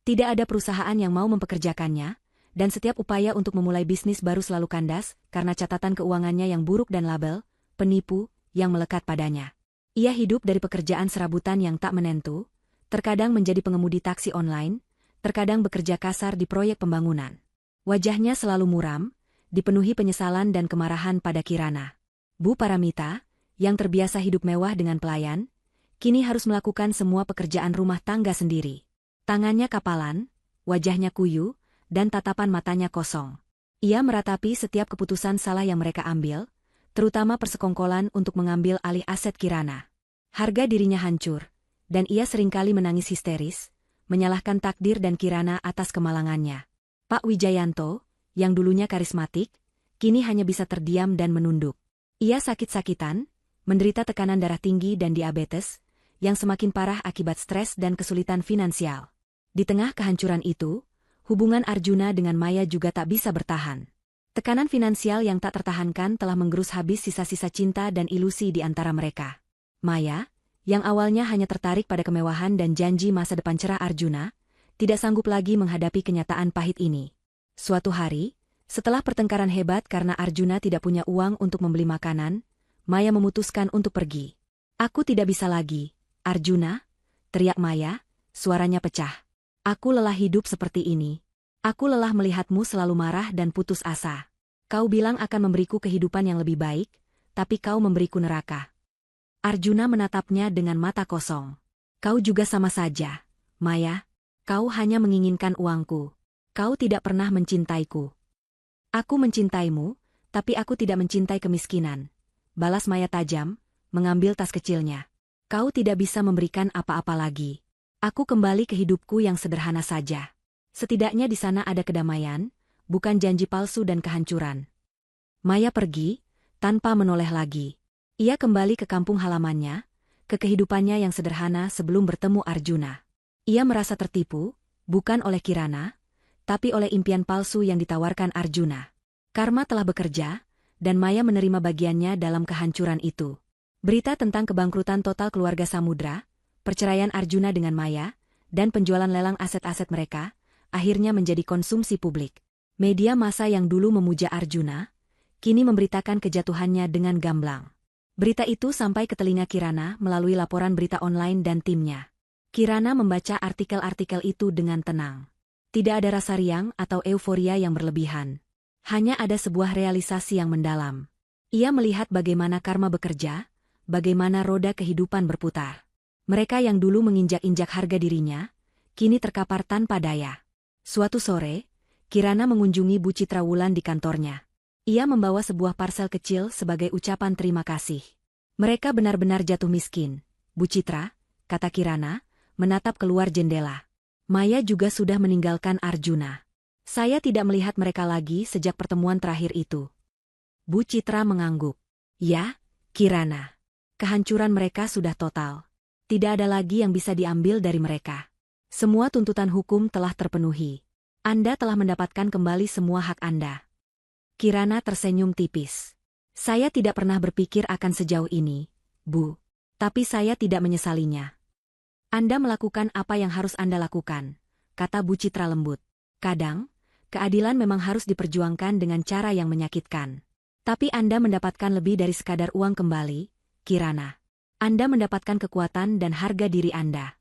Tidak ada perusahaan yang mau mempekerjakannya, dan setiap upaya untuk memulai bisnis baru selalu kandas karena catatan keuangannya yang buruk dan label penipu yang melekat padanya. Ia hidup dari pekerjaan serabutan yang tak menentu, terkadang menjadi pengemudi taksi online, terkadang bekerja kasar di proyek pembangunan. Wajahnya selalu muram, dipenuhi penyesalan dan kemarahan pada Kirana. Bu Paramita, yang terbiasa hidup mewah dengan pelayan, kini harus melakukan semua pekerjaan rumah tangga sendiri. Tangannya kapalan, wajahnya kuyu, dan tatapan matanya kosong. Ia meratapi setiap keputusan salah yang mereka ambil, terutama persekongkolan untuk mengambil alih aset Kirana. Harga dirinya hancur, dan ia seringkali menangis histeris, menyalahkan takdir dan Kirana atas kemalangannya. Pak Wijayanto, yang dulunya karismatik, kini hanya bisa terdiam dan menunduk. Ia sakit-sakitan, menderita tekanan darah tinggi dan diabetes, yang semakin parah akibat stres dan kesulitan finansial. Di tengah kehancuran itu, hubungan Arjuna dengan Maya juga tak bisa bertahan. Tekanan finansial yang tak tertahankan telah menggerus habis sisa-sisa cinta dan ilusi di antara mereka. Maya, yang awalnya hanya tertarik pada kemewahan dan janji masa depan cerah Arjuna, tidak sanggup lagi menghadapi kenyataan pahit ini. Suatu hari, setelah pertengkaran hebat karena Arjuna tidak punya uang untuk membeli makanan, Maya memutuskan untuk pergi. "Aku tidak bisa lagi, Arjuna," teriak Maya, suaranya pecah. "Aku lelah hidup seperti ini. Aku lelah melihatmu selalu marah dan putus asa. Kau bilang akan memberiku kehidupan yang lebih baik, tapi kau memberiku neraka." Arjuna menatapnya dengan mata kosong. "Kau juga sama saja, Maya. Kau hanya menginginkan uangku. Kau tidak pernah mencintaiku." "Aku mencintaimu, tapi aku tidak mencintai kemiskinan," balas Maya tajam, mengambil tas kecilnya. "Kau tidak bisa memberikan apa-apa lagi. Aku kembali ke hidupku yang sederhana saja. Setidaknya di sana ada kedamaian, bukan janji palsu dan kehancuran." Maya pergi, tanpa menoleh lagi. Ia kembali ke kampung halamannya, ke kehidupannya yang sederhana sebelum bertemu Arjuna. Ia merasa tertipu, bukan oleh Kirana, tapi oleh impian palsu yang ditawarkan Arjuna. Karma telah bekerja, dan Maya menerima bagiannya dalam kehancuran itu. Berita tentang kebangkrutan total keluarga Samudra, perceraian Arjuna dengan Maya, dan penjualan lelang aset-aset mereka, akhirnya menjadi konsumsi publik. Media massa yang dulu memuja Arjuna, kini memberitakan kejatuhannya dengan gamblang. Berita itu sampai ke telinga Kirana melalui laporan berita online dan timnya. Kirana membaca artikel-artikel itu dengan tenang. Tidak ada rasa riang atau euforia yang berlebihan. Hanya ada sebuah realisasi yang mendalam. Ia melihat bagaimana karma bekerja, bagaimana roda kehidupan berputar. Mereka yang dulu menginjak-injak harga dirinya, kini terkapar tanpa daya. Suatu sore, Kirana mengunjungi Bu Citra Wulan di kantornya. Ia membawa sebuah parsel kecil sebagai ucapan terima kasih. "Mereka benar-benar jatuh miskin, Bu Citra," kata Kirana, menatap keluar jendela. "Maya juga sudah meninggalkan Arjuna. Saya tidak melihat mereka lagi sejak pertemuan terakhir itu." Bu Citra mengangguk. "Ya, Kirana. Kehancuran mereka sudah total. Tidak ada lagi yang bisa diambil dari mereka. Semua tuntutan hukum telah terpenuhi. Anda telah mendapatkan kembali semua hak Anda." Kirana tersenyum tipis. Saya tidak pernah berpikir akan sejauh ini, Bu. Tapi saya tidak menyesalinya. Anda melakukan apa yang harus Anda lakukan, kata Bu Citra lembut. Kadang, keadilan memang harus diperjuangkan dengan cara yang menyakitkan. Tapi Anda mendapatkan lebih dari sekadar uang kembali, Kirana. Anda mendapatkan kekuatan dan harga diri Anda.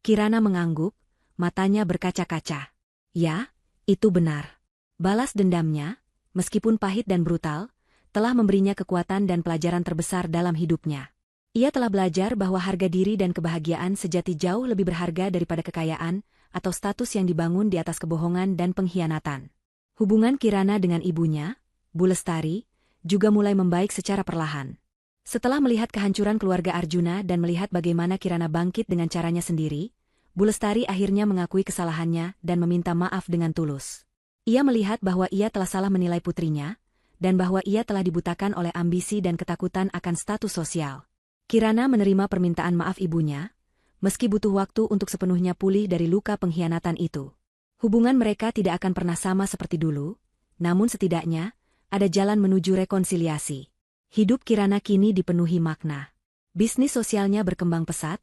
Kirana mengangguk, matanya berkaca-kaca. Ya, itu benar. Balas dendamnya, meskipun pahit dan brutal, telah memberinya kekuatan dan pelajaran terbesar dalam hidupnya. Ia telah belajar bahwa harga diri dan kebahagiaan sejati jauh lebih berharga daripada kekayaan atau status yang dibangun di atas kebohongan dan pengkhianatan. Hubungan Kirana dengan ibunya, Bu Lestari, juga mulai membaik secara perlahan. Setelah melihat kehancuran keluarga Arjuna dan melihat bagaimana Kirana bangkit dengan caranya sendiri, Bu Lestari akhirnya mengakui kesalahannya dan meminta maaf dengan tulus. Ia melihat bahwa ia telah salah menilai putrinya, dan bahwa ia telah dibutakan oleh ambisi dan ketakutan akan status sosial. Kirana menerima permintaan maaf ibunya, meski butuh waktu untuk sepenuhnya pulih dari luka pengkhianatan itu. Hubungan mereka tidak akan pernah sama seperti dulu, namun setidaknya, ada jalan menuju rekonsiliasi. Hidup Kirana kini dipenuhi makna. Bisnis sosialnya berkembang pesat,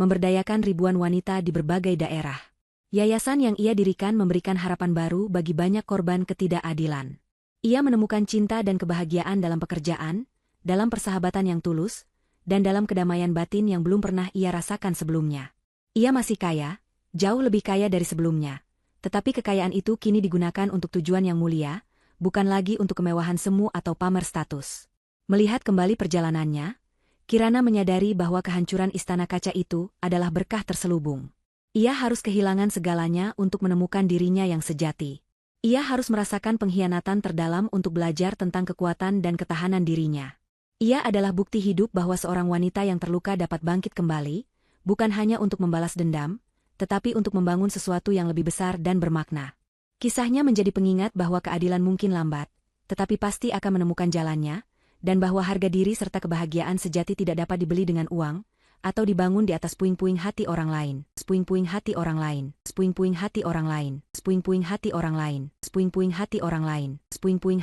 memberdayakan ribuan wanita di berbagai daerah. Yayasan yang ia dirikan memberikan harapan baru bagi banyak korban ketidakadilan. Ia menemukan cinta dan kebahagiaan dalam pekerjaan, dalam persahabatan yang tulus, dan dalam kedamaian batin yang belum pernah ia rasakan sebelumnya. Ia masih kaya, jauh lebih kaya dari sebelumnya, tetapi kekayaan itu kini digunakan untuk tujuan yang mulia, bukan lagi untuk kemewahan semu atau pamer status. Melihat kembali perjalanannya, Kirana menyadari bahwa kehancuran istana kaca itu adalah berkah terselubung. Ia harus kehilangan segalanya untuk menemukan dirinya yang sejati. Ia harus merasakan pengkhianatan terdalam untuk belajar tentang kekuatan dan ketahanan dirinya. Ia adalah bukti hidup bahwa seorang wanita yang terluka dapat bangkit kembali, bukan hanya untuk membalas dendam, tetapi untuk membangun sesuatu yang lebih besar dan bermakna. Kisahnya menjadi pengingat bahwa keadilan mungkin lambat, tetapi pasti akan menemukan jalannya, dan bahwa harga diri serta kebahagiaan sejati tidak dapat dibeli dengan uang, atau dibangun di atas puing-puing hati orang lain, puing-puing hati orang lain, puing-puing hati orang lain, puing-puing hati orang lain, puing-puing hati orang lain, puing-puing